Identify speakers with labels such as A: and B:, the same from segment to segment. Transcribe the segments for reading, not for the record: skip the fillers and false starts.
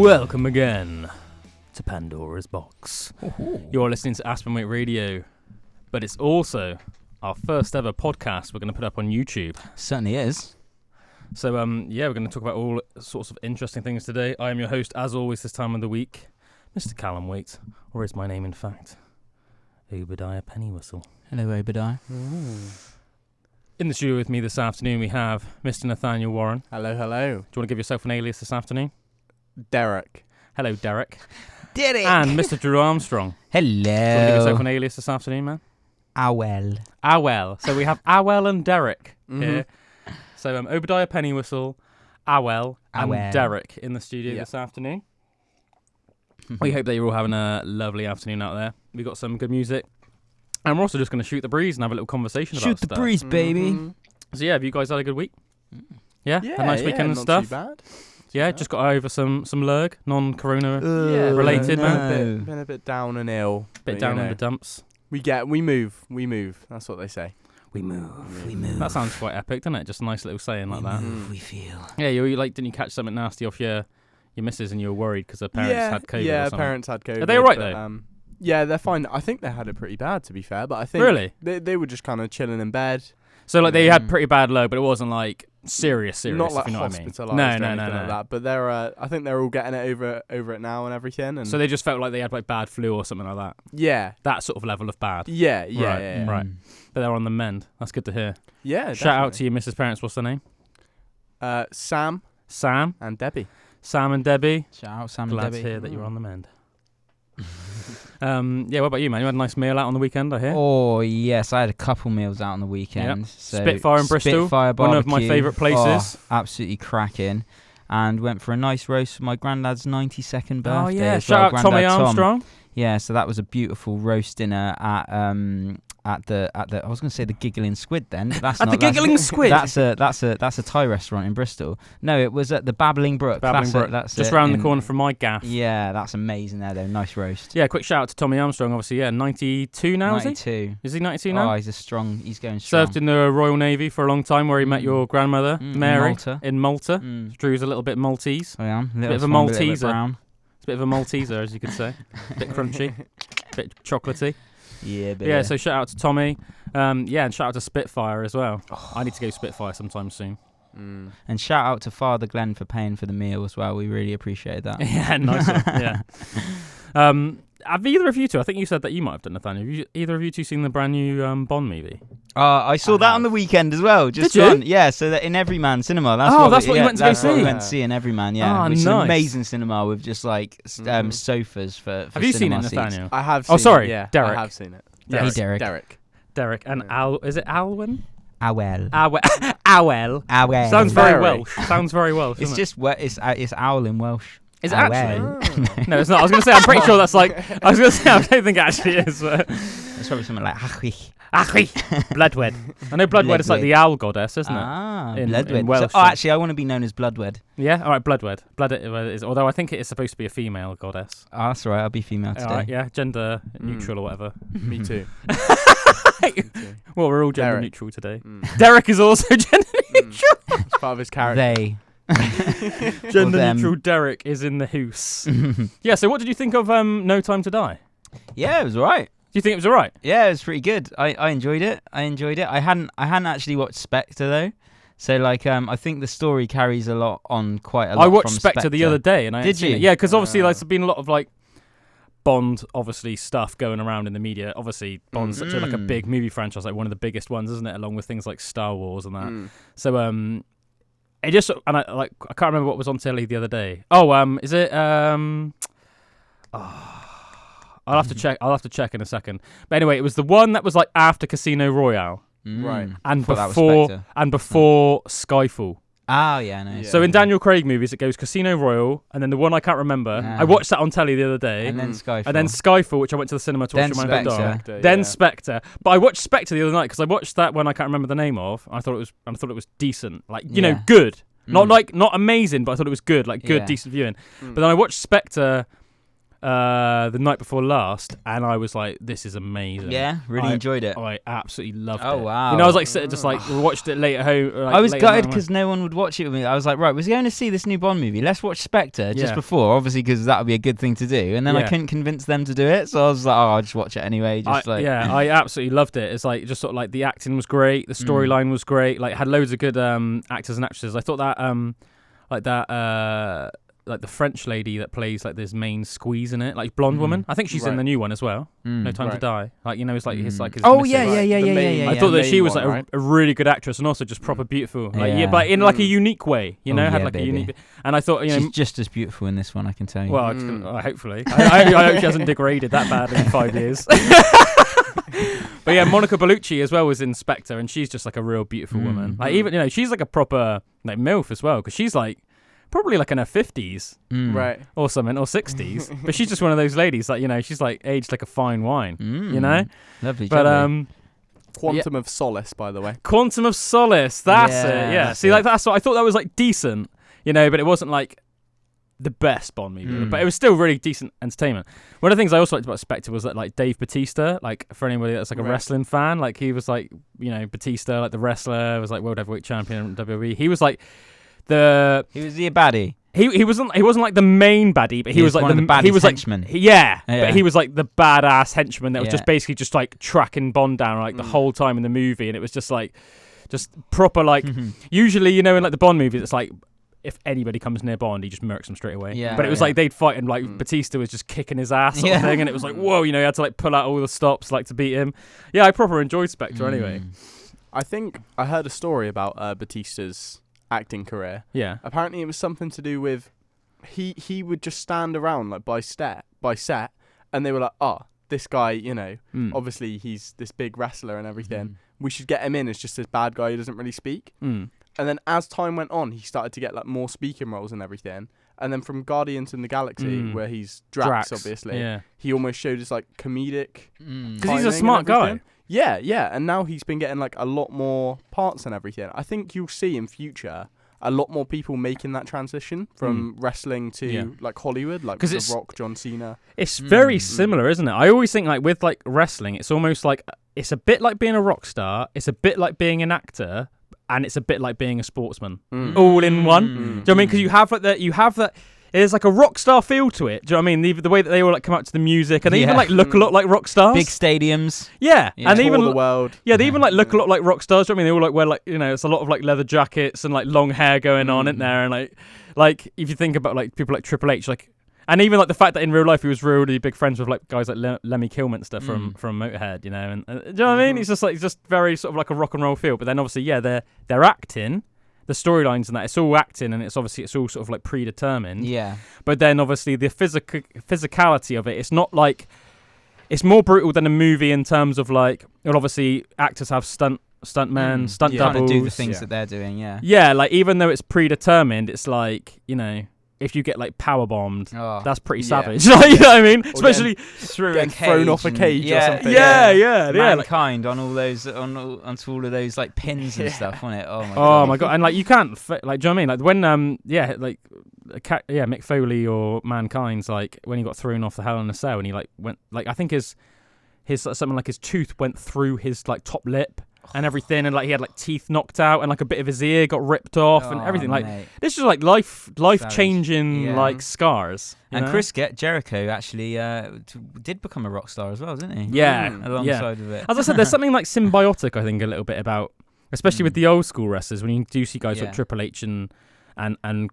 A: Welcome again to Pandora's Box. You're listening to Aspen Waite Radio, but it's also our first ever podcast we're going to put up on YouTube.
B: Certainly is.
A: So, we're going to talk about all sorts of interesting things today. I am your host, as always, this time of the week, Mr. Calum Waite, or is my name, in fact, Obadiah Pennywhistle.
B: Hello, Obadiah.
A: In the studio with me this afternoon, we have Mr. Nathaniel Warren.
C: Hello, hello.
A: Do you want to give yourself an alias this afternoon?
C: Derek.
A: Hello, Derek.
B: Derek!
A: And Mr. Drew Armstrong.
B: Hello.
A: Do you want to give yourself an alias this afternoon, man?
B: Awel.
A: Awel. So we have Awel and Derek here. So Obadiah Pennywhistle, Awel, and Derek in the studio this afternoon. We hope that you're all having a lovely afternoon out there. We've got some good music. And we're also just going to shoot the breeze and have a little conversation about stuff.
B: Shoot the breeze, baby.
A: So yeah, have you guys had a good week? Yeah?
C: Yeah,
A: a nice weekend and
C: not
A: stuff?
C: Too bad.
A: Yeah, just got over some lurg, non-corona
C: related,
A: man.
C: Been a bit down and ill.
A: Bit down in the dumps.
C: We move. That's what they say.
B: We move.
A: That sounds quite epic, doesn't it? Just a nice little saying like that.
B: We feel.
A: Yeah, you like, didn't you catch something nasty off your missus and you were worried because her parents had COVID or something?
C: Parents had COVID.
A: Are they all right though?
C: Yeah, they're fine. I think they had it pretty bad, to be fair, but I think
A: really?
C: they were just kind of chilling in bed.
A: So like they had pretty bad low, but it wasn't like serious.
C: Not like
A: if you know
C: hospitalised
A: what I mean.
C: or anything like that. But they're, I think they're all getting it over it now and everything. And
A: so they just felt like they had like bad flu or something like that.
C: Yeah,
A: that sort of level of bad.
C: Yeah.
A: Right. But they're on the mend. That's good to hear.
C: Yeah.
A: Shout out to your missus' parents. What's their name?
C: Sam and Debbie.
A: Sam and Debbie.
B: Shout out Sam
A: Glad
B: and Debbie.
A: to hear that you're on the mend. What about you, man? You had a nice meal out on the weekend, I hear.
B: Oh, yes. I had a couple meals out on the weekend.
A: Yep.
B: So
A: Spitfire in Bristol.
B: Spitfire
A: one
B: barbecue.
A: of my favourite places.
B: Oh, absolutely cracking. And went for a nice roast for my granddad's 92nd birthday.
A: Oh, yeah.
B: Shout
A: out Tommy Armstrong.
B: Yeah, so that was a beautiful roast dinner at the I was going to say the Giggling Squid then, but that's
A: at
B: not
A: the Giggling Squid.
B: That's a Thai restaurant in Bristol. No, it was at the Babbling Brook. That's
A: just round the corner from my gaff.
B: Yeah, that's amazing there though. Nice roast.
A: Yeah, quick shout out to Tommy Armstrong. Obviously, 92 now.
B: 92.
A: Is he 92 now?
B: Oh, he's going strong.
A: Served in the Royal Navy for a long time, where he met your grandmother Mary in Malta.
B: Drew's
A: a little bit Maltese.
B: I am.
A: Bit of a Malteser. It's a bit of a Malteser, as you could say. Bit crunchy, bit chocolatey.
B: Yeah, baby.
A: Yeah, so shout out to Tommy. And shout out to Spitfire as well. I need to go Spitfire sometime soon.
B: And shout out to Father Glenn for paying for the meal as well. We really appreciate that.
A: Yeah, nice one. Yeah. Have either of you two, I think you said that you might have done, Nathaniel, have either of you two seen the brand new Bond movie?
B: I saw that on the weekend as well.
A: Did you?
B: Yeah, so that in Everyman Cinema. That's what
A: you went to go see?
B: What we went to see in Everyman, yeah.
A: Oh,
B: which is
A: nice.
B: an amazing cinema with just like sofas for
A: Have you seen it,
B: seats.
A: Nathaniel?
C: I have seen it.
A: Oh, sorry,
C: Yeah,
A: Derek.
C: I have seen it.
B: Hey, Derek.
A: Derek and is it Alwyn?
B: Awel.
A: Awel. Sounds very Welsh. Sounds very Welsh.
B: It's just it's owl in Welsh.
A: Is it actually? No, it's not. I was going to say, I'm pretty sure that's like, I was going to say, I don't think it actually is. But
B: It's probably something like
A: Bloodwed. I know Bloodwed is like the owl goddess, isn't it?
B: Bloodwed.
A: In Welsh.
B: Actually, I want to be known as Bloodwed.
A: Yeah? All right, Bloodwed. Bloodwed is, although I think it is supposed to be a female goddess.
B: Oh, that's all right. I'll be female today.
A: All right, yeah, gender neutral or whatever.
C: Me too.
A: Well, we're all gender neutral today. Derek is also gender neutral.
C: It's part of his character.
B: They.
A: Gender neutral Derek is in the hoose. Yeah, so what did you think of No Time to Die?
B: Yeah, it was all right.
A: Do you think it was all right?
B: Yeah, it was pretty good. I enjoyed it. I hadn't actually watched Spectre though. So like I think the story carries a lot on quite a lot.
A: I watched
B: from
A: Spectre the other day and I
B: did you?
A: Yeah, because obviously there's been a lot of like Bond obviously stuff going around in the media. Obviously Bond's such a big movie franchise, like one of the biggest ones, isn't it? Along with things like Star Wars and that. So it just and I can't remember what was on telly the other day. Is it I'll have to check. I'll have to check in a second. But anyway, it was the one that was like after Casino Royale,
C: right?
A: And before Skyfall.
B: Oh yeah, no.
A: So in Daniel Craig movies, it goes Casino Royale, and then the one I can't remember. I watched that on telly the other day,
B: and then
A: Skyfall, which I went to the cinema to watch with my dog. Then Spectre. But I watched Spectre the other night because I watched that one I can't remember the name of. I thought it was decent, like know, good. Not amazing, but I thought it was good, like good, decent viewing. But then I watched Spectre the night before last, and I was like, "This is amazing."
B: Yeah, really enjoyed it.
A: I absolutely loved it.
B: Oh wow!
A: You know, I was like, just like watched it late at home. Like,
B: I was
A: late
B: gutted because no one would watch it with me. I was like, right, was going to see this new Bond movie? Let's watch Spectre just before, obviously, because that would be a good thing to do. And then I couldn't convince them to do it, so I was like, oh, I'll just watch it anyway.
A: I absolutely loved it. It's like just sort of like the acting was great, the storyline was great. Like had loads of good actors and actresses. I thought that like the French lady that plays like this main squeeze in it, like blonde woman. I think she's in the new one as well. No Time to Die. Like, you know, it's like his like his
B: oh
A: missus,
B: yeah.
A: I thought that she was like a really good actress and also just proper beautiful. Like but in like a unique way, you know, had like a unique. And I thought, you know,
B: she's just as beautiful in this one, I can tell you.
A: Well, hopefully, I hope she hasn't degraded that bad in 5 years. But yeah, Monica Bellucci as well was in Spectre, and she's just like a real beautiful woman. Like even, you know, she's like a proper like MILF as well, because she's like probably like in her 50s,
C: right,
A: or something, or 60s. But she's just one of those ladies, like, you know, she's like aged like a fine wine, you know.
B: Lovely.
A: But
C: Quantum of Solace, by the way.
A: Quantum of Solace, that's it. Yeah. See, like that's what I thought. That was like decent, you know, but it wasn't like the best Bond movie, but it was still really decent entertainment. One of the things I also liked about Spectre was that like Dave Bautista, like for anybody that's like a wrestling fan, like he was like, you know, Bautista, like the wrestler, was like world heavyweight champion in WWE. He was like
B: he was the baddie.
A: He wasn't like the main baddie, but he was like
B: one of the baddie's henchmen.
A: But he was like the badass henchman that was just basically just like tracking Bond down like the whole time in the movie, and it was just like just proper like usually, you know, in like the Bond movies, it's like if anybody comes near Bond, he just murks them straight away. Yeah, but it was like they'd fight and like Batista was just kicking his ass sort of thing, and it was like, whoa, you know, he had to like pull out all the stops like to beat him. Yeah, I proper enjoyed Spectre anyway.
C: I think I heard a story about Batista's acting career. Yeah. Apparently it was something to do with he would just stand around like by set, and they were like, oh, this guy, you know, obviously he's this big wrestler and everything. We should get him in as just this bad guy who doesn't really speak. And then as time went on, he started to get like more speaking roles and everything. And then from Guardians in the Galaxy, where he's Drax obviously, he almost showed his like comedic.
A: Because he's a smart guy.
C: Yeah, yeah. And now he's been getting like a lot more parts and everything. I think you'll see in future a lot more people making that transition from wrestling to like Hollywood, like The Rock, John Cena.
A: It's very similar, isn't it? I always think like with like wrestling, it's almost like it's a bit like being a rock star. It's a bit like being an actor. And it's a bit like being a sportsman, all in one. Do you know what I mean? Because you have that. There's like a rock star feel to it. Do you know what I mean? The way that they all like come out to the music, and they even like look a lot like rock stars.
B: Big stadiums.
A: Yeah, and
C: tour
A: even
C: the world.
A: Yeah, they even like look a lot like rock stars. Do you know what I mean? They all like wear like, you know, it's a lot of like leather jackets and like long hair going on in there, and like if you think about like people like Triple H, like. And even like the fact that in real life he was really big friends with like guys like Lemmy Kilminster from Motorhead, you know, and do you know what I mean? He's just very sort of like a rock and roll feel. But then obviously, they're acting, the storylines and that, it's all acting, and it's all sort of like predetermined. Yeah. But then obviously the physicality of it, it's not like, it's more brutal than a movie in terms of like, well, obviously actors have stuntmen, stunt doubles.
B: Trying to do the things that they're doing,
A: Yeah, like even though it's predetermined, it's like, you know, if you get like power bombed, that's pretty savage. Like, you know what I mean? Especially
B: through a cage,
C: thrown off a cage or something.
A: Yeah.
B: Mankind on all those onto all of those like pins and stuff on it.
A: Oh my god! And like you can't like, do you know what I mean? Like when Mick Foley or Mankind's like when he got thrown off the Hell in a Cell and he like went like I think his something like his tooth went through his like top lip. And everything, and like he had like teeth knocked out, and like a bit of his ear got ripped off, and everything. Like this is like life changing like scars.
B: And know? Chris Jericho actually did become a rock star as well, didn't he?
A: Yeah,
B: alongside of it.
A: As I said, there's something like symbiotic, I think, a little bit about, especially with the old school wrestlers. When you do see guys like Triple H and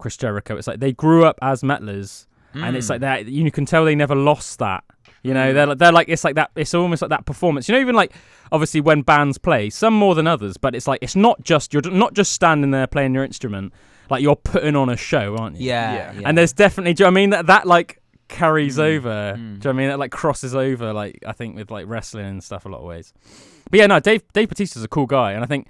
A: Chris Jericho, it's like they grew up as metalers, and it's like that. You can tell they never lost that. You know, they're like, it's like that. It's almost like that performance. You know, even like obviously when bands play, some more than others, but it's like it's not just you're not just standing there playing your instrument. Like you're putting on a show, aren't you?
B: Yeah.
A: And there's definitely, do you know what I mean, that like carries over. Do you know what I mean? That like crosses over. Like I think with like wrestling and stuff a lot of ways. But yeah, no, Dave Bautista's a cool guy, and I think,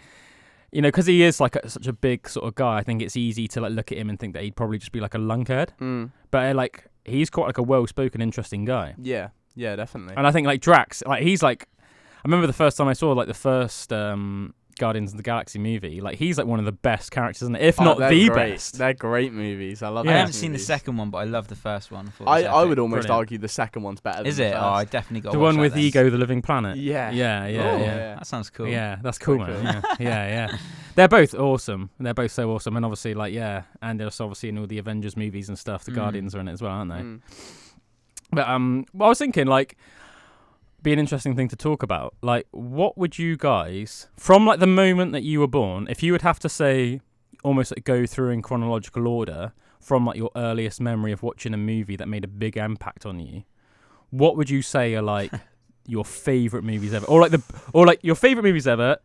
A: you know, because he is like such a big sort of guy, I think it's easy to like look at him and think that he'd probably just be like a lunkhead. But like he's quite like a well-spoken, interesting guy.
C: Yeah, definitely.
A: And I think like Drax, like he's like, I remember the first time I saw like the first Guardians of the Galaxy movie, like he's like one of the best characters, isn't it? If not the
C: great.
A: best.
C: They're great movies. I love.
B: I haven't seen the second one, but I love the first one.
C: I would almost argue the second one's better.
B: Is
C: than
B: it?
C: the first.
B: Oh, I definitely got
A: the one with Ego, the Living Planet.
C: Yeah.
A: Yeah.
B: That sounds cool.
A: Yeah, that's cool, man. Yeah. They're both awesome. They're both so awesome, and obviously, like, and they're also obviously in all the Avengers movies and stuff. The Guardians are in it as well, aren't they? But well, I was thinking, like, be an interesting thing to talk about. Like, what would you guys, from like the moment that you were born, if you would have to say, almost like go through in chronological order from like your earliest memory of watching a movie that made a big impact on you, what would you say are like your favorite movies ever, or like your favorite movies ever,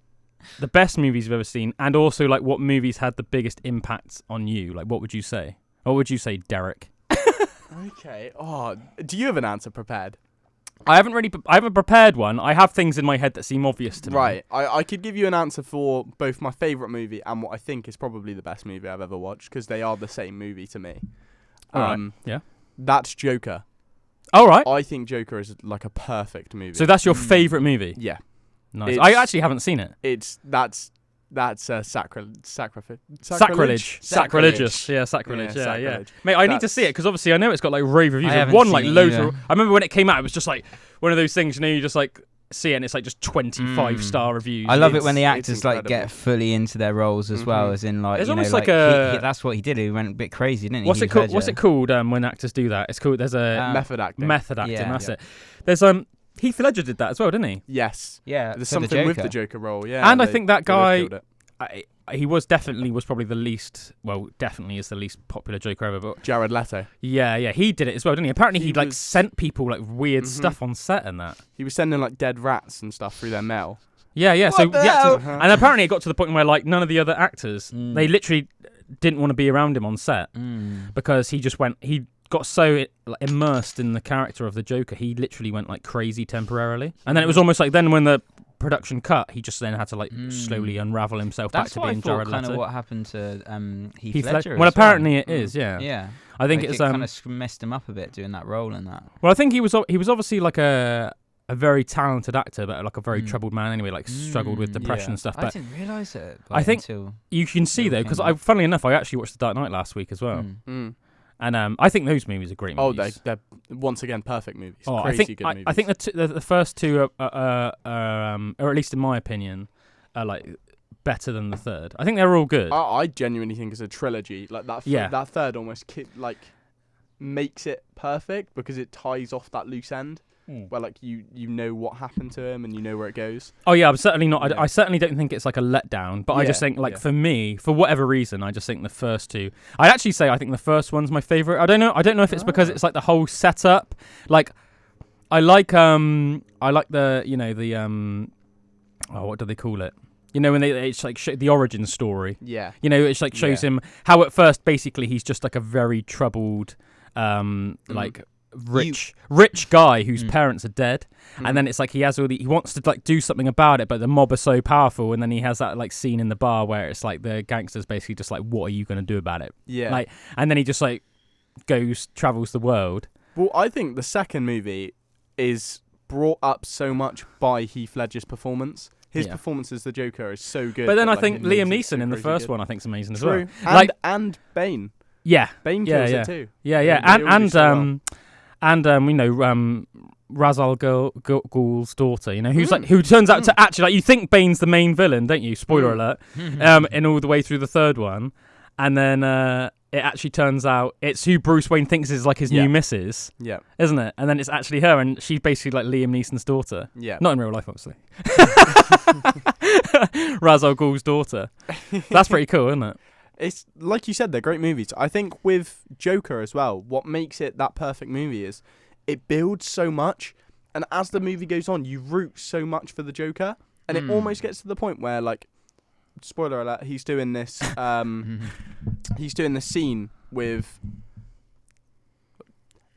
A: the best movies you've ever seen, and also like what movies had the biggest impacts on you? Like, what would you say? What would you say, Derek?
C: Okay. Oh, do you have an answer prepared?
A: I haven't prepared one. I have things in my head that seem obvious to me.
C: Right. I could give you an answer for both my favourite movie and what I think is probably the best movie I've ever watched, because they are the same movie to me.
A: All right. Yeah.
C: That's Joker.
A: All right.
C: I think Joker is like a perfect movie.
A: So that's your favourite movie?
C: Yeah.
A: Nice. I actually haven't seen it.
C: That's sacrilegious.
A: Yeah, sacrilege. Yeah. Mate, I need to see it because obviously I know it's got like rave reviews. I've won like loads of. I remember when it came out, it was just like one of those things, you know, you just like see it and it's like just 25-star reviews.
B: I love it when the actors like get fully into their roles as well, as in like,
A: there's
B: you know,
A: almost
B: like
A: that's
B: what he did. He went a bit crazy, didn't he?
A: What's it called? What's it called when actors do that? It's called. There's a
C: method acting.
A: That's it. There's Heath Ledger did that as well, didn't he?
C: Yes.
B: Yeah.
C: There's something with the Joker role. Yeah.
A: And I think that guy. He was probably the least, definitely is the least popular Joker ever. But
C: Jared Leto.
A: Yeah, he did it as well, didn't he? Apparently he like sent people like weird stuff on set and that.
C: He was sending like dead rats and stuff through their mail.
A: Yeah. And apparently it got to the point where like none of the other actors, they literally didn't want to be around him on set because he got so immersed in the character of the Joker, he literally went like crazy temporarily. And then it was almost like then when the production cut, he just then had to like slowly unravel himself back to being Jared Leto.
B: That's kind of what happened to Heath Ledger.
A: Well, apparently it is, yeah.
B: Yeah.
A: I think
B: it kind of messed him up a bit doing that role and that.
A: Well, I think he was obviously like a very talented actor, but like a very troubled man anyway, like struggled with depression and stuff. But
B: I didn't realise it.
A: I think you can see though, because funnily enough, I actually watched The Dark Knight last week as well. And I think those movies are great movies.
C: Oh, they're once again perfect movies.
A: Oh,
C: Crazy good movies.
A: I think the first two are or at least in my opinion, are like better than the third. I think they're all good.
C: I genuinely think it's a trilogy. Like that. That third almost makes it perfect because it ties off that loose end. Where like you know what happened to him and you know where it goes. Oh yeah, I'm certainly not. I certainly don't think it's like a letdown. But I just think like for me, for whatever reason, I just think the first two. I'd actually say I think the first one's my favorite. I don't know if it's because it's like the whole setup. Like I like the what do they call it? You know, when it's like the origin story. Yeah. You know, it's like shows him how at first basically he's just like a very troubled like rich guy whose parents are dead, and then it's like he wants to like do something about it, but the mob are so powerful, and then he has that like scene in the bar where it's like the gangsters basically just like, what are you going to do about it? Yeah. Like, and then he just like travels the world. Well, I think the second movie is brought up so much by Heath Ledger's performance. His performance as the Joker is so good. But then I think Liam Neeson in the first one I think is amazing as well. And Bane. Yeah. Bane kills it too. Yeah. And we know Ra's al Ghul's daughter, you know, who turns out to actually, like, you think Bane's the main villain, don't you? Spoiler alert. In all the way through the third one, and then it actually turns out it's who Bruce Wayne thinks is like his new missus, isn't it? And then it's actually her, and she's basically like Liam Neeson's daughter. Yeah, not in real life, obviously. Ra's al Ghul's daughter. That's pretty cool, isn't it? It's like you said, they're great movies. I think with Joker as well, what makes it that perfect movie is it builds so much, and as the movie goes on, you root so much for the Joker, and it almost gets to the point where, like, spoiler alert, he's doing this scene with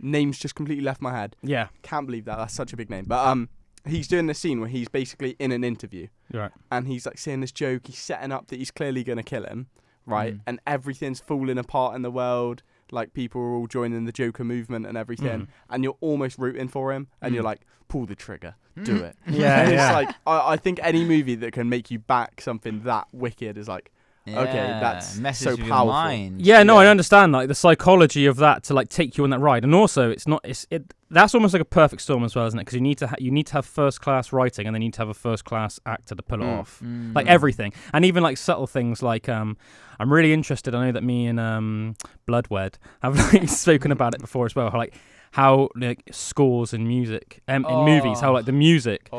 C: names just completely left my head. Yeah, can't believe that's such a big name, but he's doing this scene where he's basically in an interview, right? And he's like saying this joke. He's setting up that he's clearly gonna kill him. Right, and everything's falling apart in the world. Like, people are all joining the Joker movement and everything, and you're almost rooting for him, and you're like, pull the trigger, do it.
A: Yeah,
C: and
A: yeah.
C: It's like I think any movie that can make you back something that wicked is like, okay, that's
B: messes
C: so
B: with your
C: powerful.
B: mind.
A: Yeah, no, I understand like the psychology of that to like take you on that ride, and also that's almost like a perfect storm as well, isn't it? Because you need to have first class writing, and then you need to have a first class actor to pull it off, like everything, and even like subtle things like I'm really interested. I know that me and Bloodwed have like spoken about it before as well. How like scores and music in movies, how like the music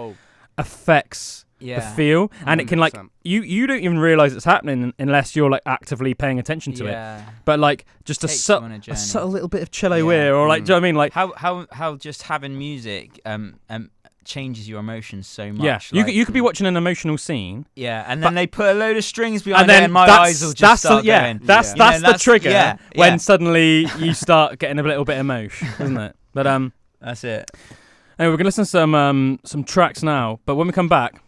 A: affects the feel, and 100%. It can like you don't even realize it's happening unless you're like actively paying attention to it. But like just a subtle little bit of cello here, or like, do you know what I mean? Like
B: how just having music changes your emotions so much.
A: Yeah,
B: like,
A: you could be watching an emotional scene.
B: Yeah, and then they put a load of strings behind it, and my eyes will just start going.
A: That's the trigger when suddenly you start getting a little bit emotion, isn't it? But
B: that's it.
A: Anyway, we're gonna listen to some tracks now. But when we come back,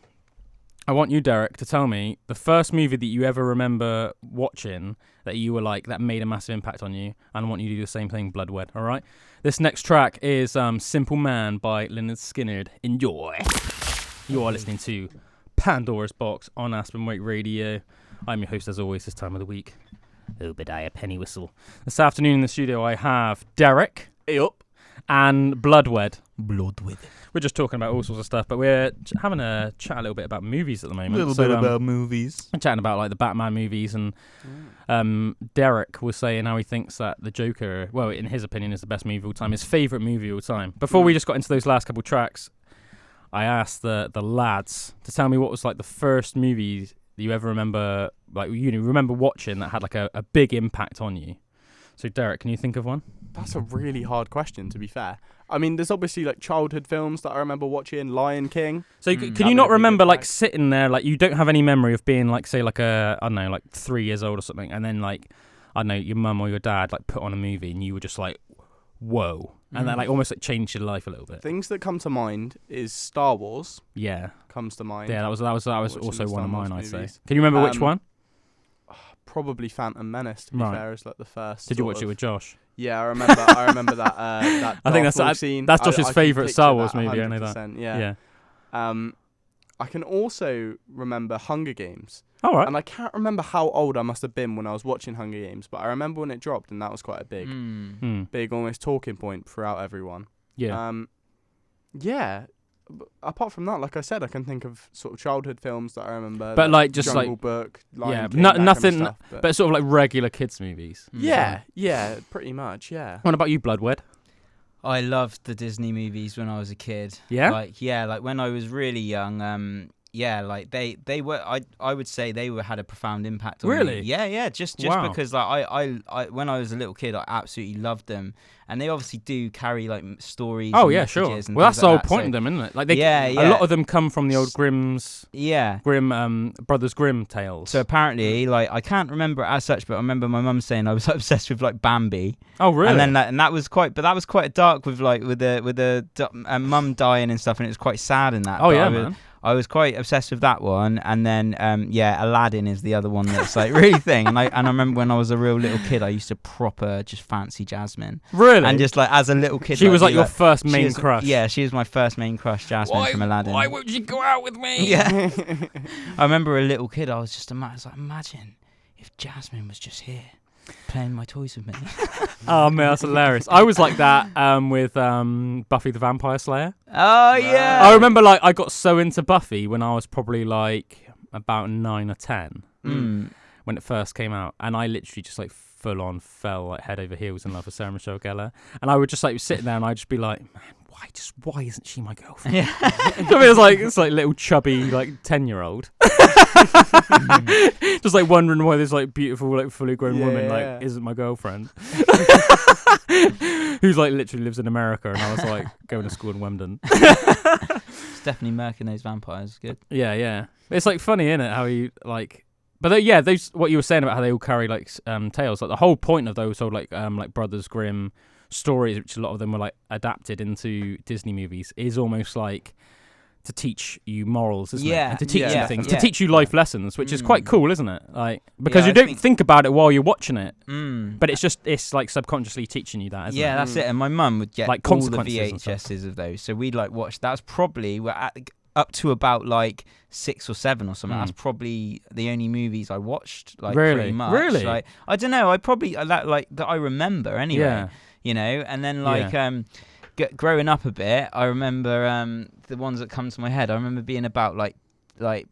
A: I want you, Derek, to tell me the first movie that you ever remember watching that you were like, that made a massive impact on you, and I want you to do the same thing, Bloodwed, all right? This next track is Simple Man by Lynyrd Skynyrd. Enjoy. You are listening to Pandora's Box on Aspen Waite Radio. I'm your host, as always, this time of the week, Obadiah Pennywhistle. This afternoon in the studio, I have Derek.
C: Hey up.
A: And Bloodwed.
B: Bloodwed.
A: We're just talking about all sorts of stuff, but we're having a chat a little bit about movies at the moment.
B: A little bit about movies.
A: We're chatting about like the Batman movies, and Derek was saying how he thinks that the Joker, well, in his opinion, is the best movie of all time, his favourite movie of all time. Before we just got into those last couple tracks, I asked the lads to tell me what was like the first movie that you ever remember, like remember watching that had like a big impact on you. So Derek, can you think of one?
C: That's a really hard question, to be fair. I mean, there's obviously like childhood films that I remember watching, Lion King.
A: So can you not remember like sitting there, like you don't have any memory of being like, say like I don't know, like 3 years old or something, and then like, I don't know, your mum or your dad like put on a movie and you were just like, whoa. And that like almost like changed your life a little bit.
C: Things that come to mind is Star Wars.
A: Yeah.
C: Comes to mind.
A: Yeah, that was also one of mine, I'd say. Can you remember which one?
C: Probably Phantom Menace, to be fair, is like the first.
A: Did you watch it with Josh?
C: Yeah, I remember that. That
A: I think that's Josh's favourite Star Wars movie. I know that.
C: Yeah. I can also remember Hunger Games.
A: All right.
C: And I can't remember how old I must have been when I was watching Hunger Games, but I remember when it dropped, and that was quite a big almost talking point throughout everyone.
A: Yeah.
C: Yeah. Apart from that, like I said, I can think of sort of childhood films that I remember.
A: But like just
C: Jungle
A: like
C: Book, Lion King,
A: nothing.
C: Kind of stuff,
A: but sort of like regular kids movies.
C: Yeah, pretty much. Yeah.
A: What about you, Bloodwed?
B: I loved the Disney movies when I was a kid.
A: Yeah.
B: Like when I was really young. Like they were. I would say they had a profound impact on me.
A: Really?
B: Yeah. Just because like I when I was a little kid, I absolutely loved them, and they obviously do carry like stories.
A: Oh
B: and
A: yeah, sure.
B: And
A: well, that's the
B: like
A: whole point of them, isn't it? Like a lot of them come from the old Grimm's.
B: Yeah.
A: Brothers Grimm tales.
B: So apparently, like I can't remember it as such, but I remember my mum saying I was obsessed with like Bambi.
A: Oh really?
B: And then that was quite dark with the mum dying and stuff, and it was quite sad in that.
A: Oh yeah, man.
B: I was quite obsessed with that one, and then Aladdin is the other one that's like really thing. And I remember when I was a real little kid, I used to proper just fancy Jasmine.
A: Really?
B: And just like as a little kid,
A: she was like your first main crush.
B: Yeah, she was my first main crush, Jasmine from Aladdin.
A: Why won't you go out with me?
B: Yeah. I remember a little kid. I was just imagine if Jasmine was just here, playing my toys with me.
A: Oh man, that's hilarious. I was like that with Buffy the Vampire Slayer.
B: Oh yeah.
A: I remember like I got so into Buffy when I was probably like about 9 or 10 when it first came out, and I literally just like full on fell like head over heels in love with Sarah Michelle Gellar, and I would just like sit there and I'd just be like, man, why isn't she my girlfriend?
B: Yeah.
A: I mean, it's like little chubby like 10-year-old, just like wondering why this like beautiful like fully grown woman like isn't my girlfriend, who's like literally lives in America, and I was like going to school in Wemden.
B: Stephanie murking those vampires, good.
A: Yeah. It's like funny, isn't it? How you like. But yeah, those what you were saying about how they all carry like tales. Like the whole point of those old like Brothers Grimm stories, which a lot of them were like adapted into Disney movies, is almost like to teach you morals, isn't it?
B: Yeah.
A: And to teach you things,
B: Yeah.
A: to teach you life lessons, which is quite cool, isn't it? Like, because you don't think about it while you're watching it, but it's like subconsciously teaching you that, isn't it?
B: Yeah, that's it. And my mum would get
A: like
B: all the
A: consequences
B: VHSs of those. So we'd like watch. That was probably up to about like 6 or 7 or something. That's probably the only movies I watched. Like pretty much.
A: Really?
B: Like, I don't know. I probably that I remember anyway.
A: Yeah.
B: You know, and then like growing up a bit, I remember the ones that come to my head. I remember being about like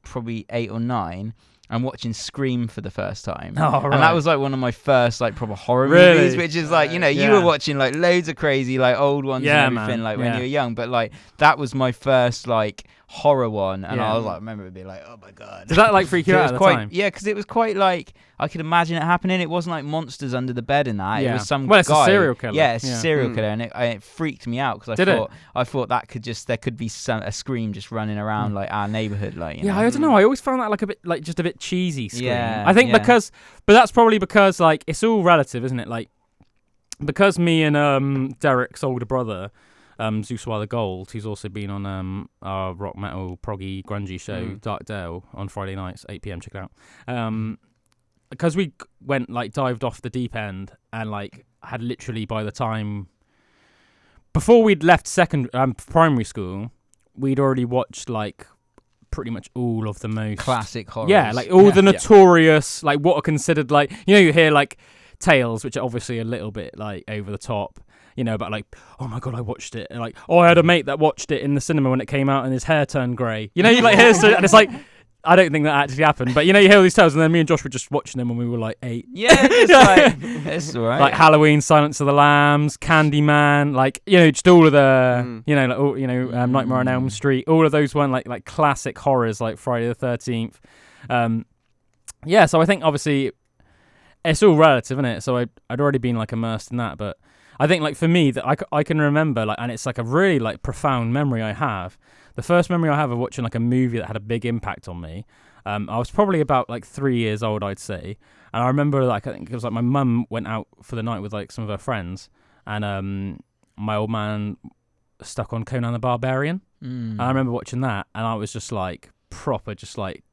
B: probably 8 or 9 and watching Scream for the first time.
A: Oh, right.
B: And that was like one of my first like proper horror movies, which is like, you know, you were watching like loads of crazy like old ones and everything, like when you were young, but like that was my first like horror one, and I was like, I remember it being like, oh my god.
A: Did that like freak you out at the time?
B: Yeah, because it was quite like, I could imagine it happening. It wasn't like monsters under the bed in that.
A: Yeah.
B: It was some
A: it's
B: guy.
A: a serial killer.
B: Yeah, it's a serial killer, and it freaked me out because I thought that there could be a Scream just running around like our neighborhood, like, you know?
A: I don't know. I always found that like a bit like just a bit cheesy. Scream.
B: Yeah,
A: I think but that's probably because like it's all relative, isn't it? Like because me and Derek's older brother, Zeus Wilder Gold, who's also been on our rock metal proggy grungy show Dark Dale on Friday nights 8 p.m. check it out. Because we went like dived off the deep end and like had literally by the time before we'd left primary school, we'd already watched like pretty much all of the most
B: classic horrors.
A: Yeah, like all the notorious, like what are considered like, you know, you hear like tales which are obviously a little bit like over the top, you know, about like, oh my god, I watched it, and like, oh, I had a mate that watched it in the cinema when it came out and his hair turned grey. You know, you like hear and it's like, I don't think that actually happened, but you know, you hear all these tales, and then me and Josh were just watching them when we were like 8.
B: Yeah, it's like, it's all right.
A: Like Halloween, Silence of the Lambs, Candyman, like, you know, just all of the, you know, like, all, you know, Nightmare on Elm Street, all of those one like classic horrors, like Friday the 13th. So I think obviously it's all relative, isn't it? So I'd already been like immersed in that, but I think like for me that I can remember like, and it's like a really like profound memory I have. The first memory I have of watching like a movie that had a big impact on me, I was probably about like 3 years old, I'd say. And I remember like, I think it was like my mum went out for the night with like some of her friends, and my old man stuck on Conan the Barbarian. And I remember watching that, and I was just like proper, just like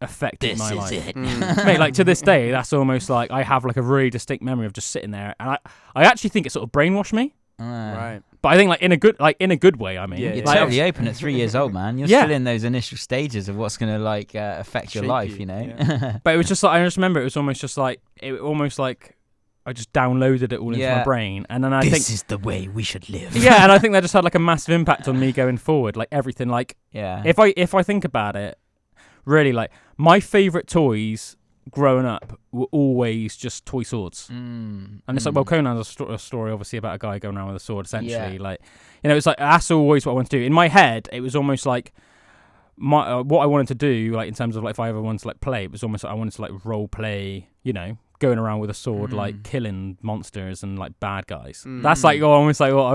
A: affected my life.
B: This is it.
A: Mate, like to this day, that's almost like I have like a really distinct memory of just sitting there, and I actually think it sort of brainwashed me.
C: Right.
A: But I think like in a good way. I mean,
B: you're
A: like,
B: totally open at 3 years old, man. You're still in those initial stages of what's gonna like affect your life, you know.
A: Yeah. But it was just like, I just remember it was almost like I just downloaded it all into my brain, and then I think
B: this is the way we should live.
A: Yeah, and I think that just had like a massive impact on me going forward. Like everything, like if I think about it, really, like my favorite toys growing up were always just toy swords. And it's like, well, Conan's a story obviously about a guy going around with a sword, essentially. Like, you know, it's like that's always what I wanted to do. In my head, it was almost like my what I wanted to do, like in terms of like if I ever wanted to like play, it was almost like I wanted to like role play, you know, going around with a sword, like killing monsters and like bad guys. That's like almost like what I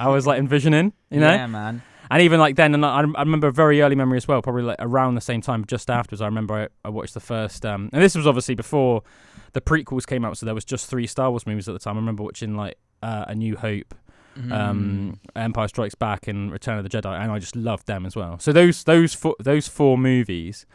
A: was like envisioning, you know?
B: Yeah, man.
A: And even like then, and I remember a very early memory as well, probably like around the same time, just afterwards, I remember I watched the first, and this was obviously before the prequels came out, so there was just 3 Star Wars movies at the time. I remember watching like A New Hope, Empire Strikes Back, and Return of the Jedi, and I just loved them as well. So those 4 movies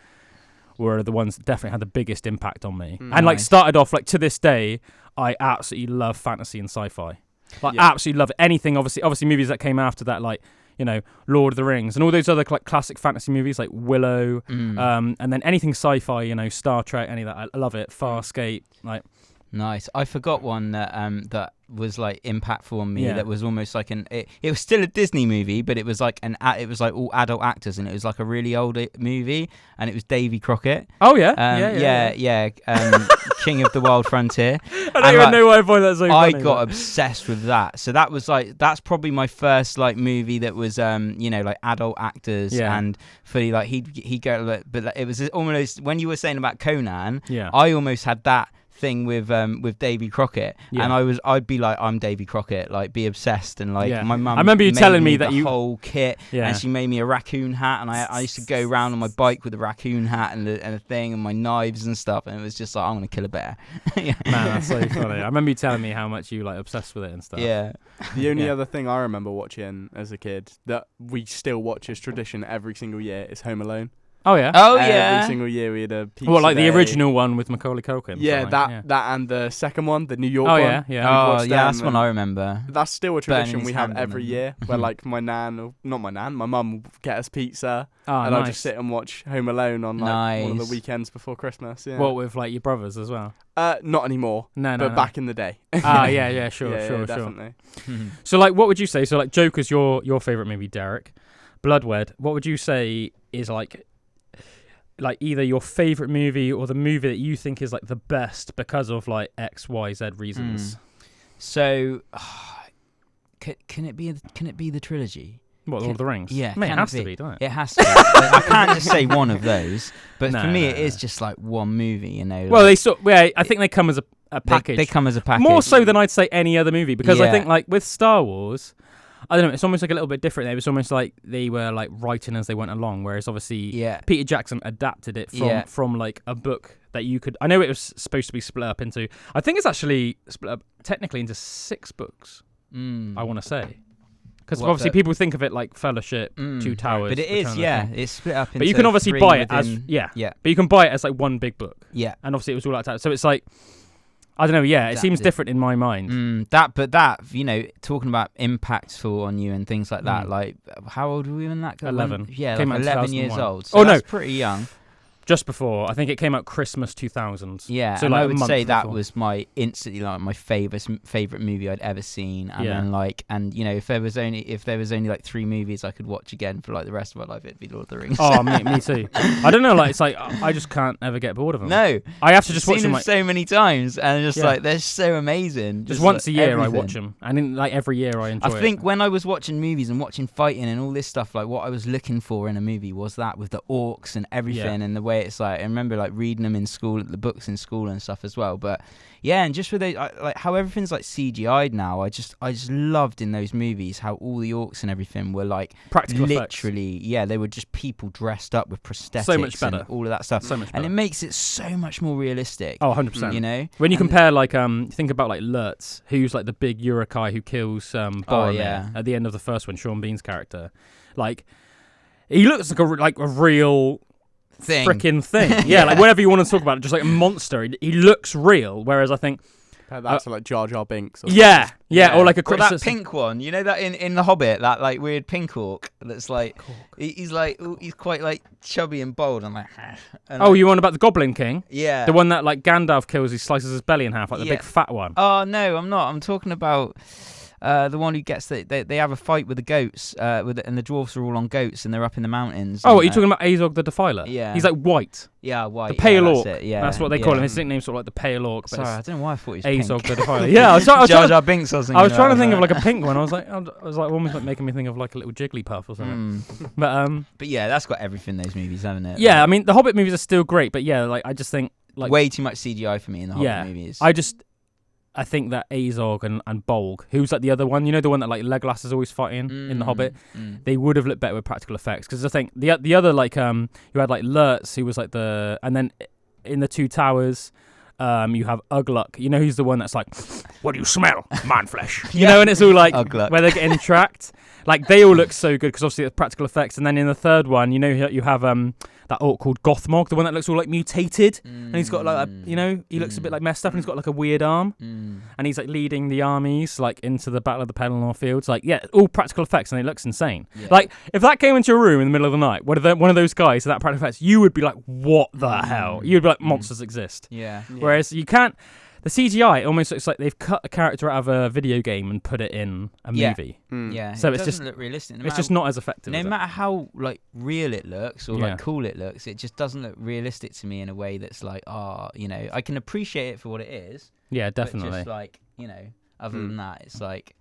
A: were the ones that definitely had the biggest impact on me. And like started off like to this day, I absolutely love fantasy and sci-fi. Like absolutely love it. Anything, obviously movies that came after that, like, you know, Lord of the Rings and all those other like classic fantasy movies like Willow, and then anything sci-fi, you know, Star Trek, any of that. I love it. Farscape, like.
B: Nice. I forgot one that that was like impactful on me. That was almost like it was still a Disney movie, but it was like it was like all adult actors, and it was like a really old movie, and it was Davy Crockett.
A: Oh yeah,
B: King of the Wild Frontier.
A: I don't even know why I find that so funny.
B: I got obsessed with that. So that was like, that's probably my first like movie that was you know, like adult actors and fully like he'd go, but it was almost when you were saying about Conan, I almost had that thing with Davy Crockett, and I'd be like, I'm Davy Crockett, like be obsessed, and like my mum.
A: I remember you telling me that
B: the whole kit, and she made me a raccoon hat, and I used to go around on my bike with a raccoon hat and a thing and my knives and stuff, and it was just like, I'm gonna kill a bear.
A: Man, that's so funny. I remember you telling me how much you like obsessed with it and stuff.
B: Yeah.
C: The only other thing I remember watching as a kid that we still watch as tradition every single year is Home Alone.
A: Oh yeah.
C: Every single year we had a pizza
A: like
C: day.
A: the original one with Macaulay Culkin.
C: Yeah, that and the second one, the New York
A: one.
C: Yeah.
B: Oh yeah, that's one I remember.
C: That's still a tradition we have every year, where like my mum will get us pizza, and I'll just sit and watch Home Alone on like one of the weekends before Christmas. Yeah.
A: What, with like your brothers as well?
C: Not anymore. No. Back in the day.
A: Sure,
C: definitely.
A: So like, what would you say? So like, Joker's your favorite movie, Derek. Bloodwed. What would you say is like either your favorite movie or the movie that you think is like the best because of like X, Y, Z reasons?
B: So, can it be the trilogy?
A: What, Lord of the Rings?
B: Yeah,
A: it has to be, doesn't it?
B: It has to be. I can't just say one of those, but for me, it is just like one movie, you know.
A: Well, I think they come as a package.
B: They come as a package.
A: More so than I'd say any other movie, because I think like with Star Wars, I don't know, it's almost like a little bit different. It was almost like they were like writing as they went along, whereas obviously Peter Jackson adapted it from like a book that you could. I know it was supposed to be split up into. I think it's actually split up technically into 6 books. I want to say. Because obviously people think of it like Fellowship, Two Towers.
B: But it is, it's split up into.
A: But you can obviously buy it as But you can buy it as like one big book.
B: Yeah.
A: And obviously it was all out. So it's like, I don't know. Yeah, it seems different in my mind.
B: That you know, talking about impactful on you and things like that. Like, how old were we when that?
A: 11.
B: Came out 11 years old. So that's pretty young.
A: Just before, I think it came out Christmas 2000.
B: Yeah, so and like I would say that was my instantly like my favorite movie I'd ever seen. And then like, and you know, if there was only like 3 movies I could watch again for like the rest of my life, it'd be Lord of the Rings.
A: Oh, me too. I don't know, like it's like I just can't ever get bored of them.
B: No,
A: I have to just watch them
B: like, so many times, and just like they're so amazing.
A: Just once a year I watch them, and in like every year I enjoy it.
B: I think when I was watching movies and watching fighting and all this stuff, like what I was looking for in a movie was that with the orcs and everything, and the way it's like. I remember like reading them in school, the books in school and stuff as well. But yeah, and just with those, like how everything's like CGI'd now, I just loved in those movies how all the orcs and everything were like
A: practical
B: literally effects. Yeah, they were just people dressed up with prosthetics,
A: so much better,
B: and all of that stuff,
A: so much better.
B: And it makes it so much more realistic.
A: Oh, 100%.
B: You know,
A: when you compare like think about like Lurtz, who's like the big Urukai who kills Boromir at the end of the first one, Sean Bean's character, like he looks like a real freaking thing. Yeah, like whatever you want to talk about, just like a monster. He looks real, whereas I think
C: that's like Jar Jar Binks. Or
A: or like
B: that pink one. You know that in The Hobbit, that like weird pink orc that's like he's quite like chubby and bold. I'm like,
A: you want about the Goblin King?
B: Yeah,
A: the one that like Gandalf kills. He slices his belly in half, like the big fat one.
B: Oh no, I'm not. I'm talking about. The one who gets they have a fight with the goats, and the dwarfs are all on goats and they're up in the mountains.
A: Oh, are you talking about Azog the Defiler?
B: Yeah,
A: he's like white.
B: Yeah, white.
A: The pale orc.
B: That's
A: what they call him. His nickname's sort of like the pale orc. But
B: sorry, I don't know why I thought he was
A: Azog
B: pink.
A: the Defiler. Yeah, I was trying.
B: Jar Jar Binks. I was
A: trying to think of like a pink one. I was like almost like making me think of like a little Jigglypuff or something.
B: But yeah, that's got everything those movies, haven't it?
A: Yeah, I mean the Hobbit movies are still great, but yeah, like I just think like
B: way too much CGI for me in the Hobbit movies.
A: I think that Azog and Bolg, who's like the other one, you know, the one that like Legolas is always fighting in The Hobbit, they would have looked better with practical effects. Because I think the other like you had like Lurtz, who was like and then in the Two Towers, you have Ugluk. You know, who's the one that's like, what do you smell? Man flesh. You know, and it's all like
B: Ugluk.
A: Where they're getting tracked. Like they all look so good because obviously it's practical effects. And then in the third one, you know, you have that orc called Gothmog, the one that looks all like mutated, and he's got like he looks a bit like messed up, and he's got like a weird arm, and he's like leading the armies like into the Battle of the Pelennor Fields. Like all practical effects, and it looks insane. Yeah. Like if that came into a room in the middle of the night, one of those guys with that practical effects, you would be like, what the hell? You'd be like, monsters exist.
B: Yeah.
A: Whereas you can't. The CGI almost looks like they've cut a character out of a video game and put it in a movie.
B: Yeah,
A: so
B: it
A: it's just
B: look realistic.
A: It's just not as effective.
B: No matter how like real it looks or like cool it looks, it just doesn't look realistic to me in a way that's like, I can appreciate it for what it is.
A: Yeah, definitely.
B: But just like other than that, it's like.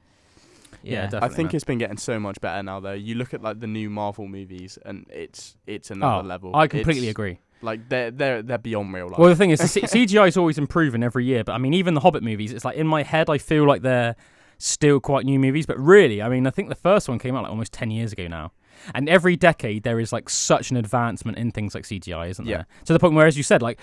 A: Yeah, definitely.
C: I think it's been getting so much better now, though. You look at like the new Marvel movies, and it's another level.
A: I completely agree.
C: Like they're beyond real life.
A: Well, the thing is, CGI is always improving every year. But I mean, even the Hobbit movies, it's like in my head, I feel like they're still quite new movies. But really, I mean, I think the first one came out like almost 10 years ago now. And every decade, there is like such an advancement in things like CGI, isn't there? To the point where, as you said, like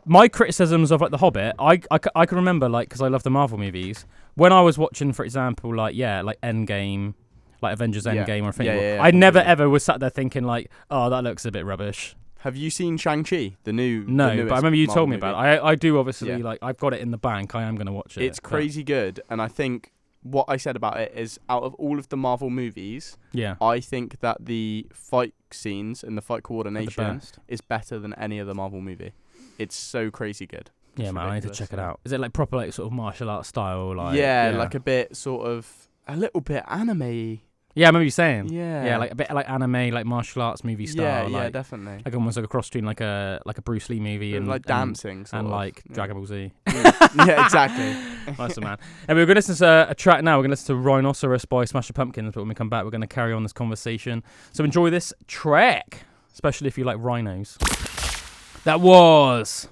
A: my criticisms of like the Hobbit, I can remember like because I love the Marvel movies when I was watching, for example, like Endgame. Like Avengers Endgame or Infinity War. I never ever was sat there thinking like, oh, that looks a bit rubbish.
C: Have you seen Shang-Chi, the new?
A: No,
C: the
A: but I remember you
C: Marvel
A: told me
C: movie?
A: about it. I do obviously like I've got it in the bank. I am going to watch it.
C: It's crazy good, and I think what I said about it is out of all of the Marvel movies, I think that the fight scenes and the fight coordination is better than any other Marvel movie. It's so crazy good.
A: Yeah, man, I need to check it out. Is it like proper like sort of martial arts style? Like
C: like a bit sort of a little bit anime.
A: Yeah, I remember you saying.
C: Yeah,
A: like a bit like anime, like martial arts movie style.
C: Yeah,
A: like,
C: definitely.
A: Like almost like a cross between like a Bruce Lee movie and
C: like dancing
A: and like Dragon Ball Z.
C: Yeah, exactly.
A: Nice one, man. And we're going to listen to a track now. We're going to listen to Rhinoceros by Smashing Pumpkins. But when we come back, we're going to carry on this conversation. So enjoy this track, especially if you like rhinos. That was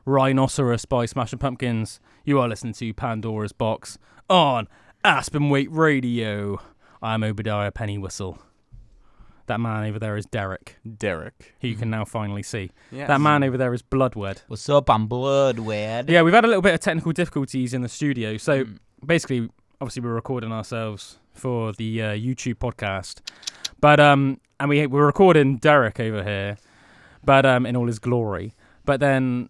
A: Rhinoceros by Smashing Pumpkins. You are listening to Pandora's Box on Aspen Waite Radio. I'm Obadiah Pennywhistle. That man over there is Derek. Who you can now finally see. Yes. That man over there is Bloodwed.
B: What's up, I'm Bloodwed.
A: Yeah, we've had a little bit of technical difficulties in the studio. So basically, obviously, we're recording ourselves for the YouTube podcast. But and we're recording Derek over here, but in all his glory. But then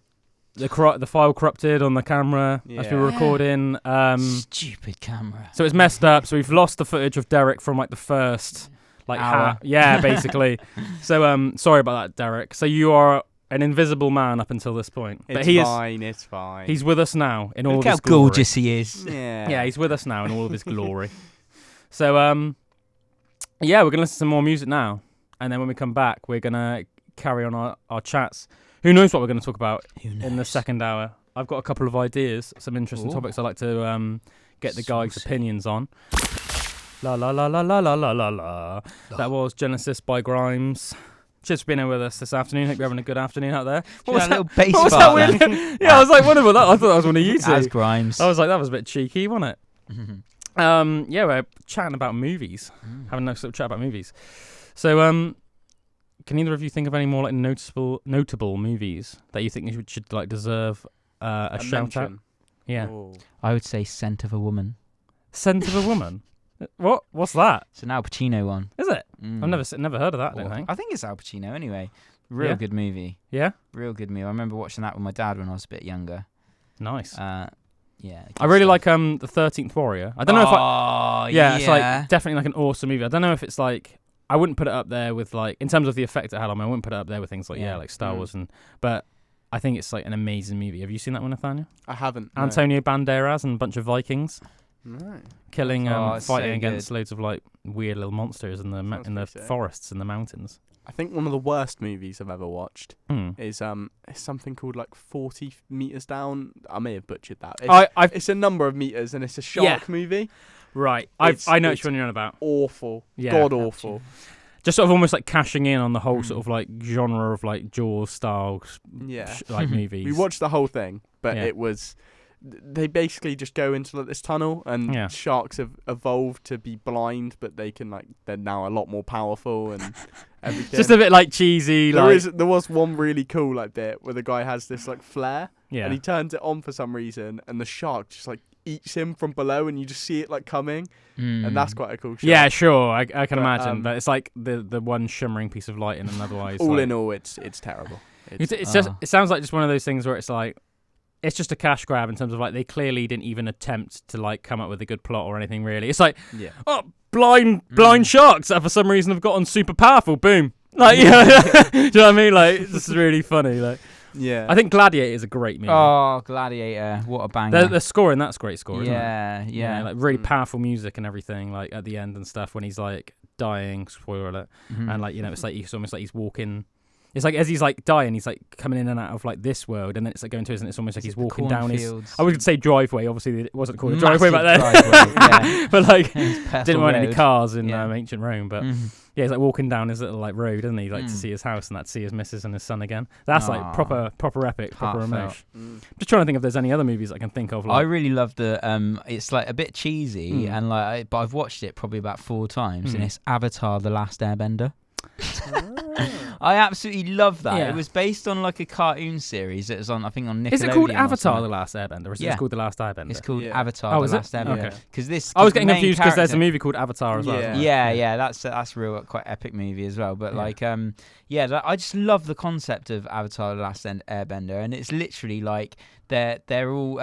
A: the file corrupted on the camera as we were recording.
B: Stupid camera.
A: So it's messed up. So we've lost the footage of Derek from like the first
B: hour.
A: Basically. So sorry about that, Derek. So you are an invisible man up until this point.
C: But it's fine.
A: He's with us now in all
B: Look
A: of his
B: how
A: glory.
B: gorgeous he is.
A: Yeah, he's with us now in all of his glory. So we're gonna listen to some more music now, and then when we come back, we're gonna carry on our chats. Who knows what we're going to talk about in the second hour? I've got a couple of ideas, some interesting topics I'd like to get the guys' opinions on. La la la la la la la la la. That was Genesis by Grimes. Cheers for being here with us this afternoon. Hope you're having a good afternoon out there.
B: What was that little bass
A: what was that weird? Yeah, I was like, wondering about that. I thought that was one of you two.
B: As Grimes.
A: I was like, that was a bit cheeky, wasn't it? We're chatting about movies. Having a nice little chat about movies. So, can either of you think of any more like notable movies that you think you should like deserve a shout out? Yeah.
C: Ooh.
B: I would say Scent of a Woman.
A: Scent of a Woman? What? What's that?
B: It's an Al Pacino one.
A: Is it? I've never heard of that, I don't think.
B: I think it's Al Pacino anyway. Real good movie.
A: Yeah?
B: Real good movie. I remember watching that with my dad when I was a bit younger.
A: Nice.
B: I
A: really like the 13th Warrior. I don't know if it's like definitely like an awesome movie. I don't know if it's like I wouldn't put it up there with like in terms of the effect it had on me. I wouldn't put it up there with things like like Star Wars but I think it's like an amazing movie. Have you seen that one, Nathaniel?
C: I haven't.
A: Antonio Banderas and a bunch of Vikings
C: right.
A: killing fighting
B: so
A: against loads of like weird little monsters in the forests and the mountains.
C: I think one of the worst movies I've ever watched is something called like 40 meters down. I may have butchered that. It's a number of meters and it's a shark movie.
A: Right, I know what you're on about.
C: Awful, god awful.
A: Just sort of almost like cashing in on the whole sort of like genre of like Jaws style, like movies.
C: We watched the whole thing, but it was they basically just go into like this tunnel and sharks have evolved to be blind, but they're now a lot more powerful and everything.
A: Just a bit like cheesy.
C: There was one really cool like bit where the guy has this like flare and he turns it on for some reason, and the shark just like eats him from below, and you just see it like coming, and that's quite a cool shot.
A: Yeah, sure, I can imagine, but it's like the one shimmering piece of light in an otherwise.
C: All in all, it's terrible.
A: It's just it sounds like just one of those things where it's like it's just a cash grab in terms of like they clearly didn't even attempt to like come up with a good plot or anything really. It's like blind sharks that for some reason have gotten super powerful. Boom. Like do you know what I mean? Like this is really funny. Like I think Gladiator is a great movie.
B: Oh, Gladiator! What a banger!
A: The score in that's great score. Isn't it?
B: Yeah.
A: Like really powerful music and everything. Like at the end and stuff when he's like dying. Spoiler alert. And like it's like it's almost like he's walking It's like as he's like dying, he's like coming in and out of like this world, and then it's like going to his, and it's almost like he's walking down his. I would say driveway. Obviously, it wasn't called a driveway back then.
B: Yeah.
A: But like, didn't want any cars in
B: Yeah.
A: ancient Rome. But yeah, he's like walking down his little like road, doesn't he? Like to see his house and that to see his missus and his son again. That's like proper epic, proper emotion. Just trying to think if there's any other movies I can think of. Like,
B: I really love the. It's like a bit cheesy and like, but I've watched it probably about 4 times, and it's Avatar: The Last Airbender. I absolutely love that.
A: Yeah.
B: It was based on like a cartoon series that was on, I think, on Nickelodeon.
A: Is it called Avatar: The Last Airbender, or is it just called The Last Airbender?
B: It's called Avatar: The Last Airbender. Because this,
A: I was getting confused because there's a movie called Avatar as well.
B: Yeah, that's a real quite epic movie as well. But like, I just love the concept of Avatar: The Last Airbender, and it's literally like they're all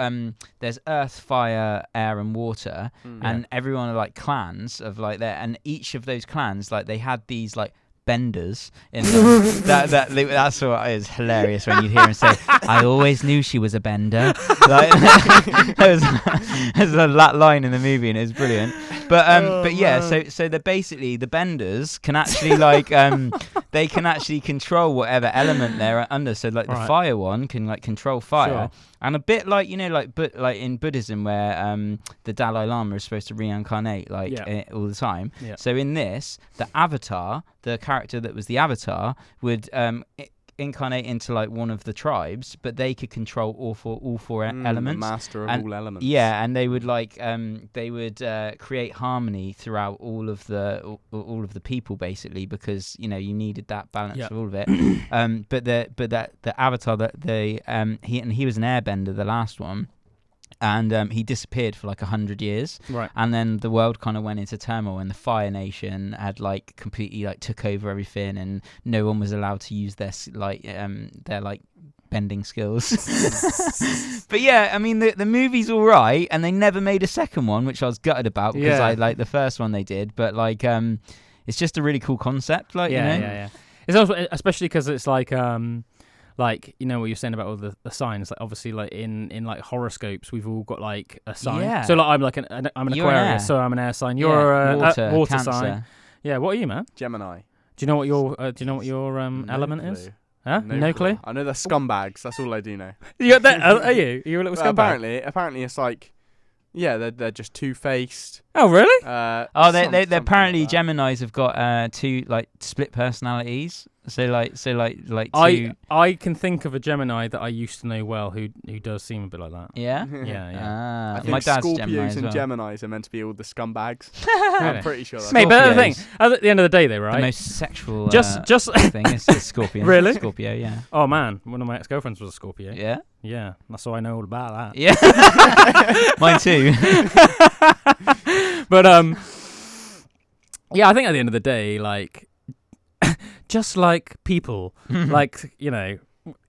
B: there's earth, fire, air, and water, and everyone are like clans of like that, and each of those clans like they had these like benders in them. That's what is hilarious when you hear him say, "I always knew she was a bender." Like, there's that line in the movie, and it's brilliant. But yeah, so they're basically the benders can actually like they can actually control whatever element they're under. So like the fire one can like control fire. And a bit like, like in Buddhism where the Dalai Lama is supposed to reincarnate all the time. Yeah. So in this, the avatar, the character that was the avatar, would incarnate into like one of the tribes, but they could control all four elements.
C: The master of all elements.
B: Yeah, and they would like create harmony throughout all of the people basically, because you needed that balance of all of it. But the avatar that he was an airbender, the last one. And he disappeared for like 100 years,
A: right?
B: And then the world kind of went into turmoil, and the Fire Nation had like completely like took over everything, and no one was allowed to use their bending skills. But yeah, I mean the movie's all right, and they never made a second one, which I was gutted about because I like the first one they did. But like it's just a really cool concept, like
A: yeah. It's also especially because it's like what you're saying about all the signs, like obviously like in like horoscopes we've all got like a sign. Yeah. So like I'm like I'm an Aquarius, so I'm an air sign. You're a water sign. Yeah. What are you, man?
C: Gemini.
A: Do you know what your element is? Huh? No clue.
C: I know they're scumbags. That's all I do know.
A: You got that? Are you? You're a little scumbag.
C: Apparently it's like. Yeah, they're just two-faced.
A: Oh, really?
B: They apparently like Geminis have got two like split personalities. So like two.
A: I can think of a Gemini that I used to know well who does seem a bit like that.
B: Yeah.
A: Yeah.
C: I think
B: my dad's
C: Scorpios
B: Gemini
C: and
B: well.
C: Geminis are meant to be all the scumbags. I'm pretty sure. That's
A: Mate, but the thing, at the end of the day, though, right?
B: The most sexual
A: just
B: thing is Scorpio.
A: Really?
B: Scorpio, yeah.
A: Oh man, one of my ex-girlfriends was a Scorpio.
B: Yeah.
A: Yeah, that's all I know all about that.
B: Yeah. Mine too.
A: But yeah, I think at the end of the day, like, just like people, like,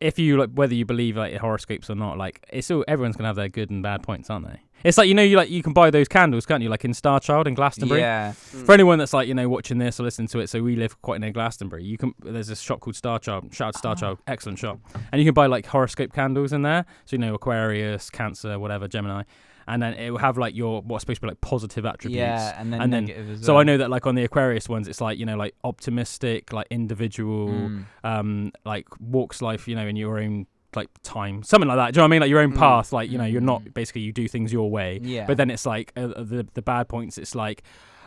A: if you like, whether you believe like horoscopes or not, like, it's all everyone's gonna have their good and bad points, aren't they? It's like you can buy those candles, can't you? Like in Star Child in Glastonbury.
B: Yeah.
A: For anyone that's like watching this or listening to it, so we live quite near Glastonbury. There's this shop called Star Child. Shout out to Star Child, excellent shop. And you can buy like horoscope candles in there. So Aquarius, Cancer, whatever, Gemini. And then it will have like what's supposed to be like positive attributes.
B: Yeah, and then negative as well.
A: So I know that like on the Aquarius ones, it's like like optimistic, like individual, like walks life, in your own like time, something like that. Do you know what I mean? Like your own path, like you're not basically you do things your way.
B: Yeah.
A: But then it's like the bad points. It's like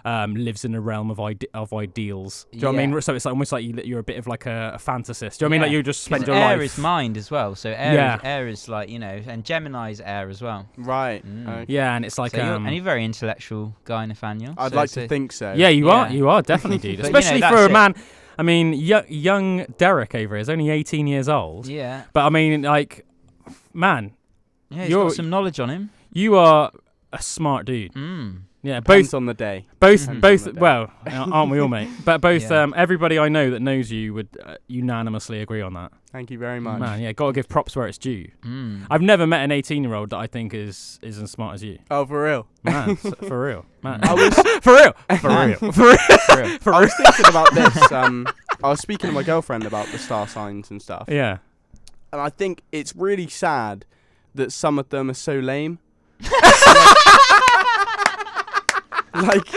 A: lives in a realm of ideals. Do you know what I mean? So it's like almost like you're a bit of like a fantasist. Do you know what I mean? Like you just spend your life.
B: Air is mind as well. So air is like and Gemini's air as well.
C: Right.
B: Okay.
A: Yeah, and it's like
B: you're a very intellectual guy, Nathaniel.
C: I'd like to think so.
A: Yeah, you are. You are definitely, dude. Especially for a man. I mean, young Derek over here is only 18 years old.
B: Yeah.
A: But I mean, like, man.
B: Yeah, he's got some knowledge on him.
A: You are a smart dude. Yeah,
C: Depends on the day.
A: Both. Well, aren't we all, mate? But both. Everybody I know that knows you would unanimously agree on that.
C: Thank you very much.
A: Man, yeah, gotta give props where it's due. I've never met an 18-year-old that I think is as smart as you.
C: Oh, for real?
A: Man, for real, man.
C: I was
A: for real.
C: I was thinking about this. I was speaking to my girlfriend about the star signs and stuff.
A: Yeah.
C: And I think it's really sad that some of them are so lame. Like,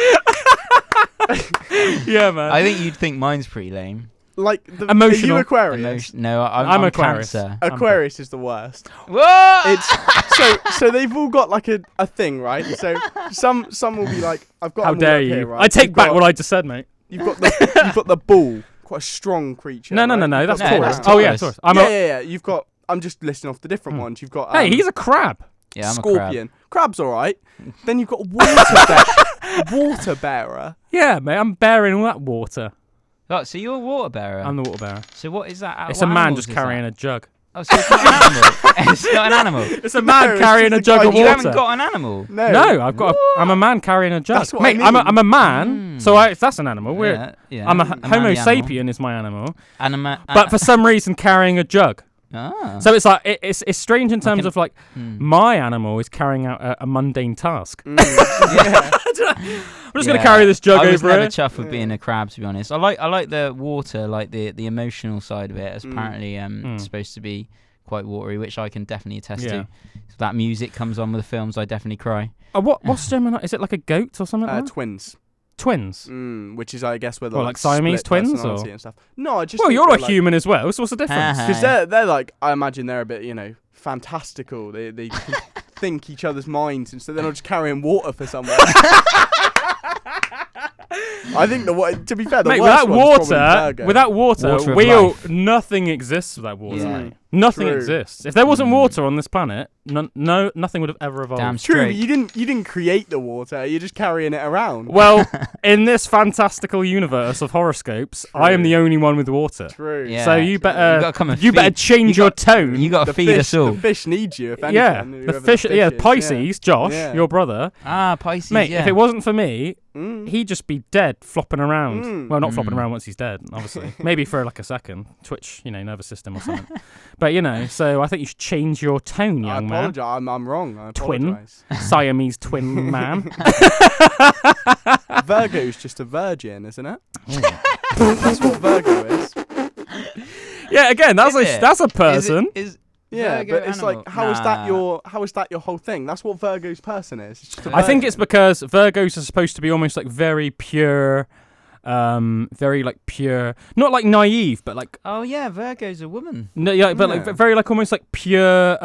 A: yeah, man.
B: I think you'd think mine's pretty lame.
C: like
A: emotional.
C: Are you Aquarius?
B: No, I'm
A: Aquarius.
B: Cancer.
C: Aquarius is the worst.
B: What?
C: It's so they've all got like a thing, right? So some will be like, I've got.
A: How
C: them all
A: dare
C: up
A: you?
C: Here, right?
A: I take back what I just said, mate.
C: You've got the bull, quite a strong creature.
A: No,
C: right?
A: that's
B: No,
A: Taurus.
B: that's
A: Oh yeah,
B: Taurus.
A: Taurus.
C: Yeah. You've got. I'm just listing off the different ones. You've got.
A: Hey, he's a crab.
B: Yeah, I'm
C: Scorpion.
B: a crab.
C: Crab's all right. Then you've got water bearer.
A: Yeah, mate, I'm bearing all that water.
B: Oh, so you're a water bearer.
A: I'm the water bearer.
B: So what is that?
A: It's a man just carrying a jug.
B: Oh, so it's not an animal. It's not an animal.
A: It's a man carrying a
C: just
A: jug
C: a
A: of
C: guy.
B: You
A: water.
B: haven't got an animal.
C: No,
A: I'm a man carrying a jug.
C: That's what
A: Mate,
C: I mean.
A: I'm a man, so that's an animal.
B: Yeah.
A: I'm a
B: manly
A: Homo
B: animal.
A: sapien is my animal,
B: But
A: but for some reason carrying a jug.
B: Ah.
A: So it's like it's strange in terms of like
B: Hmm.
A: my animal is carrying out a mundane task.
C: Yeah.
A: I'm just gonna carry this jug
B: I was
A: over
B: never
A: here.
B: chuffed with being a crab, to be honest. I like the water, like the emotional side of it. It's apparently supposed to be quite watery, which I can definitely attest to. If that music comes on with the films, I definitely cry.
A: What's Gemini? Is it like a goat or something? Like that?
C: Twins.
A: Twins.
C: Which is, I guess, where
A: Well, like Siamese
C: split
A: twins,
C: personality
A: or?
C: and stuff. No, I just.
A: Well,
C: think
A: you're
C: they're
A: a
C: like,
A: human as well. So what's the difference?
C: because they're like, I imagine they're a bit, fantastical. They can think each other's minds, and so they're not just carrying water for someone. I think to be fair, the
A: Mate,
C: worst one's probably Virgo.
A: without water,
B: Water of life.
A: nothing exists without water.
B: Yeah.
A: Mate. Nothing
C: True.
A: exists. If there wasn't water on this planet, nothing would have ever evolved.
B: Damn
C: True,
B: straight.
C: but you didn't create the water. You're just carrying it around.
A: Well, in this fantastical universe of horoscopes, I am the only one with water.
C: True.
B: Yeah.
A: So you better,
B: You gotta come and
A: better
B: feed-
A: change your tone.
B: You got to feed us all.
C: The fish needs you, if anything.
A: yeah,
C: whoever
A: the fish. Yeah,
C: is.
A: Pisces, Josh,
C: Yeah.
A: your brother,
B: Ah, Pisces.
A: mate.
B: yeah.
A: If it wasn't for me,
C: Mm.
A: he'd just be dead, flopping around.
C: Mm.
A: Well, not flopping around once he's dead, obviously. Maybe for like a second, twitch, nervous system or something. But so I think you should change your tone,
C: I
A: young man.
C: apologise. I'm wrong. I
A: Twin.
C: apologise.
A: Siamese twin man.
C: Virgo's just a virgin, isn't it? That's what Virgo is.
A: Yeah, again, that's
B: Is it?
A: that's a person.
C: Yeah,
B: Virgo
C: but it's
B: animal?
C: like, how is that your whole thing? That's what Virgo's person is. It's just a
A: I think
C: virgin.
A: it's because Virgos are supposed to be almost like very pure, very like pure, not like naive, but like
B: Oh yeah, Virgo's a woman.
A: no, yeah, but
C: Yeah.
A: like very like almost like pure,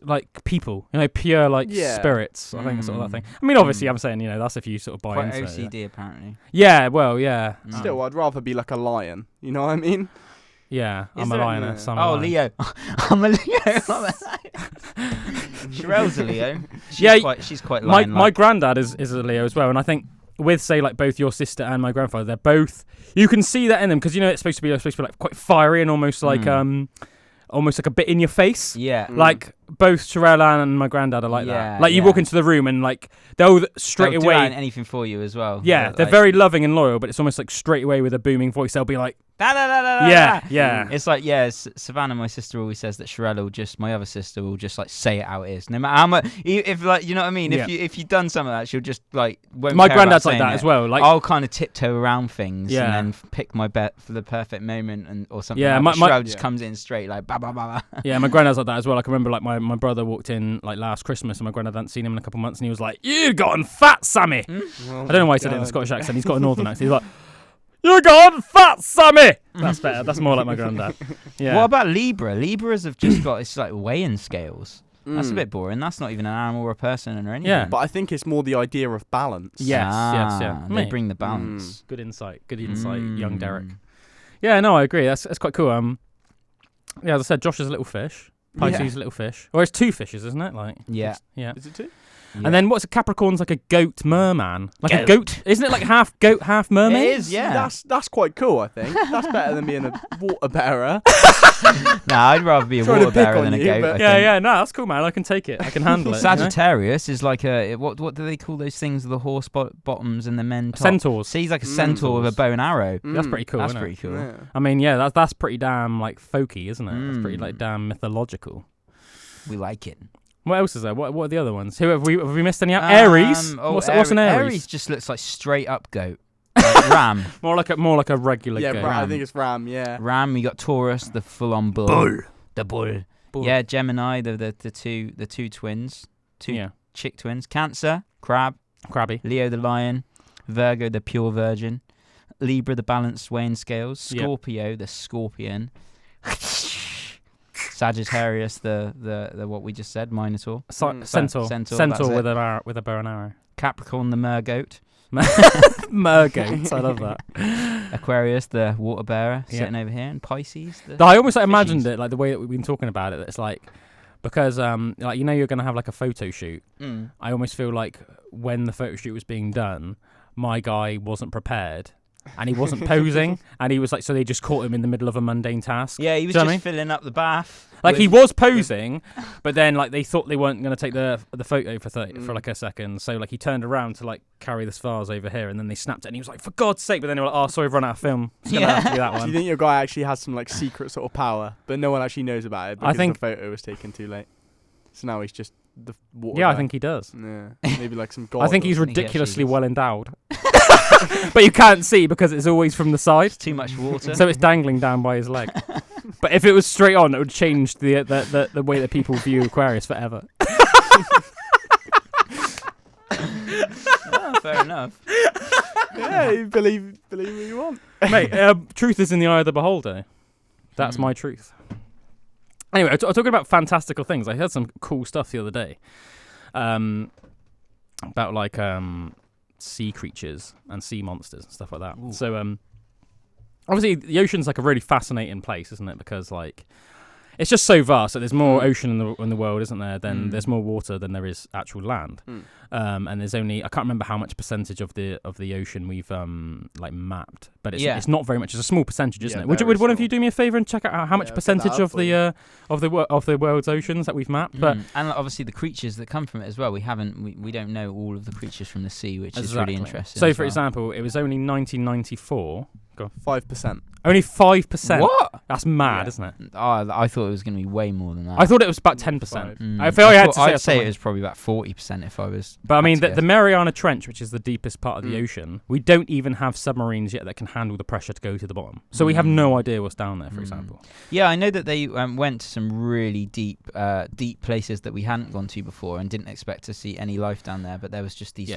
A: like people, pure like
C: Yeah.
A: spirits. I think it's sort of that thing. I mean, obviously, I'm saying that's if you sort of buy
B: Quite
A: into
B: OCD
A: it.
B: apparently.
A: Yeah, well, yeah,
C: Still, I'd rather be like a lion. You know what I mean?
A: yeah.
B: Is
A: I'm a
B: there-
A: lioness. I'm a
B: Oh,
A: lion.
B: Leo. I'm a Leo. Sherelle's a Leo. She's quite
A: My
B: lion-like.
A: granddad is a Leo as well, and I think with say like both your sister and my grandfather, they're both. You can see that in them because it's supposed to be like quite fiery and almost like almost like a bit in your face.
B: Yeah.
A: Like both Sherelle and my granddad are like
B: Yeah,
A: that. Like you
B: yeah.
A: walk into the room and like they'll straight
B: They'll
A: away.
B: do anything for you as well.
A: Yeah,
B: But,
A: they're
B: like,
A: very loving and loyal, but it's almost like straight away with a booming voice. They'll be like,
B: Da, da, da, da, da,
A: yeah,
B: da.
A: yeah.
B: It's like, Savannah, my sister, always says that Sherelle my other sister, will just like say it how it is. No matter how much, if like, you know what I mean?
A: Yeah.
B: If you've done some of that, she'll just like, won't
A: My
B: care about
A: granddad's like
B: saying
A: that
B: it.
A: as well. Like,
B: I'll kind of tiptoe around things
A: Yeah.
B: and then pick my bet for the perfect moment or something.
A: Yeah,
B: like,
A: my-
B: Sherelle just
C: Yeah.
B: comes in straight like, ba, ba, ba, ba.
A: yeah, my granddad's like that as well. Like, I remember like my brother walked in like last Christmas and my granddad hadn't seen him in a couple of months and he was like, "You gotten fat, Sammy."
C: Well,
A: I don't know why he said it in a
C: God.
A: Scottish accent. He's got a northern accent. He's like, "You gone fat, Sammy." That's better. That's more like my granddad. Yeah.
B: What about Libra? Libras have just got, it's like weighing scales. That's a
C: Mm.
B: bit boring. That's not even an animal or a person or anything.
A: Yeah.
C: But I think it's more the idea of balance.
A: Yes, yeah.
B: They
A: Mate.
B: bring the balance.
A: Good insight. Good insight, young
B: Mm.
A: Derek. Yeah, no, I agree. That's quite cool. Yeah, as I said, Josh is a little fish. Pisces is a little fish. Or it's two fishes, isn't it? Like,
B: Yeah.
A: yeah.
C: Is it two?
A: And then what's a Capricorn's like a goat merman? Like a
B: Goat.
A: goat? Isn't it like half goat, half mermaid?
B: It is, yeah.
C: That's quite cool, I think. That's better than being a water bearer.
B: Nah, I'd rather be a
C: Sorry to
B: water
C: pick
B: bearer
C: on
B: than a
C: you,
B: goat.
C: but-
B: I
A: Yeah,
B: think.
A: yeah, no, that's cool, man. I can take it. I can handle it. you know?
B: Sagittarius is like a what do they call those things? The horse bottoms and the men top.
A: Centaurs.
B: See, he's like a centaur with a bow and arrow.
A: That's pretty cool.
B: That's
A: isn't
B: pretty
A: it?
B: cool.
C: Yeah.
A: I mean, yeah, that's pretty damn like folky, isn't it? That's pretty
B: Mm.
A: like damn mythological.
B: We like it.
A: What else is there? What are the other ones? Who have we missed any out? Aries. What's an Aries?
B: Aries just looks like straight up goat. Like ram.
A: More like a regular
C: Yeah,
A: goat.
C: I think it's Ram, yeah.
B: Ram. We got Taurus, the full on bull. The bull.
A: Bull.
B: Yeah, Gemini, the two twins,
A: Yeah.
B: chick twins. Cancer, crab.
A: Crabby.
B: Leo the lion, Virgo the pure virgin. Libra, the balanced weighing scales. Scorpio, the scorpion. Sagittarius, the what we just said, Minotaur.
A: Centaur with a bow and arrow.
B: Capricorn, the mergoat.
A: Mergoats, I love that.
B: Aquarius, the water bearer, sitting over here, and Pisces.
A: I almost imagined it like the way that we've been talking about it. It's like because like you're gonna have like a photo shoot. I almost feel like when the photo shoot was being done, my guy wasn't prepared. And he wasn't posing, and he was like, so they just caught him in the middle of a mundane task.
B: Yeah, he was just filling up the bath.
A: Like he was posing, but then like they thought they weren't going to take the photo for like a second. So like he turned around to like carry this vase over here, and then they snapped it, and he was like, for God's sake! But then they were like, oh, sorry, we've run out of film. It's gonna have to be that one.
C: Do you think your guy actually has some like secret sort of power, but no one actually knows about it because the photo was taken too late? So now he's just the water.
A: Yeah, I think he does.
C: Yeah, maybe like some god.
A: I think he's ridiculously well endowed. But you can't see because it's always from the side.
B: It's too much water.
A: So it's dangling down by his leg. But if it was straight on, it would change the way that people view Aquarius forever.
B: Oh, fair enough.
C: Yeah, you believe what you want.
A: Mate, truth is in the eye of the beholder. That's my truth. Anyway, I'm talking about fantastical things. I heard some cool stuff the other day. About like sea creatures and sea monsters and stuff like that. Ooh. So obviously the ocean's like a really fascinating place, isn't it? Because like it's just so vast. So there's more ocean in the world, isn't there? Then there's more water than there is actual land. And there's only I can't remember how much percentage of the ocean we've like mapped, but it's not very much. It's a small percentage, isn't it? Would one of you do me a favor and check out how much percentage of the world's oceans that we've mapped? But
B: and obviously the creatures that come from it as well. We don't know all of the creatures from the sea, which is really interesting.
A: So for example, it was only 1994.
C: 5%.
A: Only 5%.
B: What?
A: That's mad, isn't it?
B: Oh, I thought it was going to be way more than that.
A: I thought it was about 10%.
B: I'd say it was probably about 40% if I was.
A: But I mean, the Mariana Trench, which is the deepest part of the ocean, we don't even have submarines yet that can handle the pressure to go to the bottom. So we have no idea what's down there, for example.
B: Yeah, I know that they went to some really deep places that we hadn't gone to before and didn't expect to see any life down there. But there was just these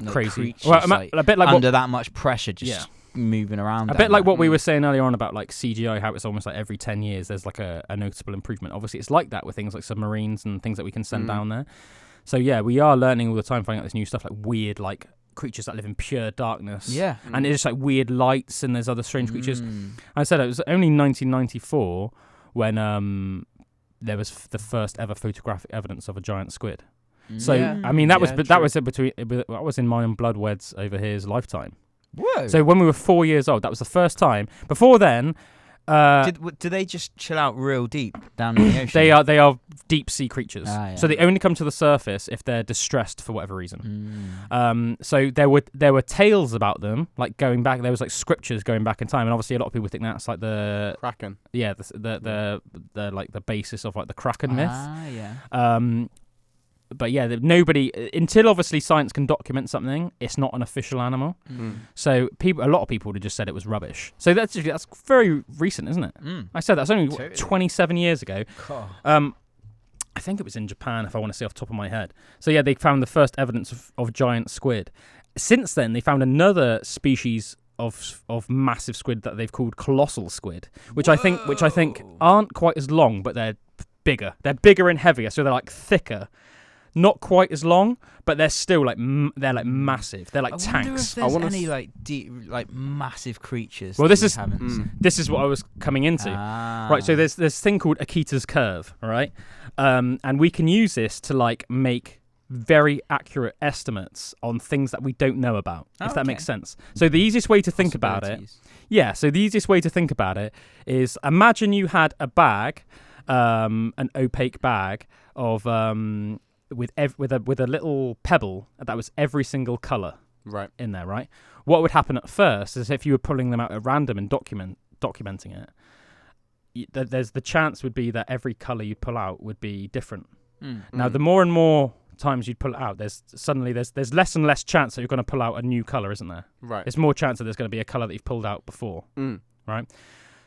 B: crazy creatures
A: a bit like
B: under that much pressure, just moving around.
A: A bit like what we were saying earlier on about like CGI, how it's almost like every 10 years there's like a noticeable improvement. Obviously, it's like that with things like submarines and things that we can send down there. So yeah, we are learning all the time, finding out this new stuff like weird like creatures that live in pure darkness. Yeah. And it's just like weird lights and there's other strange creatures. I said it was only 1994 when there was the first ever photographic evidence of a giant squid. So I mean that was in mine and Bloodwed's over here's lifetime.
B: Whoa.
A: So when we were 4 years old, that was the first time. Before then,
B: do they just chill out real deep down in the ocean?
A: They are deep sea creatures. So they only come to the surface if they're distressed for whatever reason. So there were tales about them, like going back. There was like scriptures going back in time, and obviously a lot of people think that's like the
C: Kraken.
A: Yeah, the like the basis of like the Kraken myth. But yeah, nobody until obviously science can document something. It's not an official animal, so a lot of people would have just said it was rubbish. So that's very recent, isn't it? I said that's only 27 years ago. I think it was in Japan, if I want to say off the top of my head. So yeah, they found the first evidence of giant squid. Since then, they found another species of massive squid that they've called colossal squid, which I think aren't quite as long, but they're bigger. They're bigger and heavier, so they're like thicker. Not quite as long, but they're still like they're like massive. They're like tanks.
B: I wonder if there's any like deep, like massive creatures.
A: Well, this is what I was coming into. Right, so there's this thing called Eachother's curve, all right, and we can use this to like make very accurate estimates on things that we don't know about. If that makes sense. So the easiest way to think about it, is imagine you had a bag, an opaque bag of with a little pebble that was every single colour in there, right? What would happen at first is if you were pulling them out at random and documenting it, there's the chance would be that every colour you pull out would be different. Now, the more and more times you'd pull it out, there's less and less chance that you're going to pull out a new colour, isn't there?
C: Right.
A: There's more chance that there's going to be a colour that you've pulled out before, right?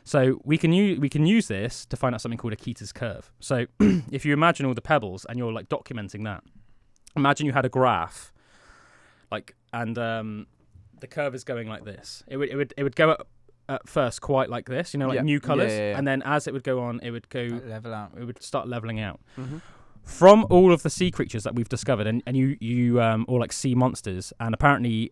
A: So we can use this to find out something called Eachother's curve. So if you imagine all the pebbles and you're like documenting that, imagine you had a graph, like, and the curve is going like this. It would go up at first quite like this, like new colours, and then as it would go on, it would go
B: level out.
A: It would start leveling out. From all of the sea creatures that we've discovered, and you all like sea monsters, and apparently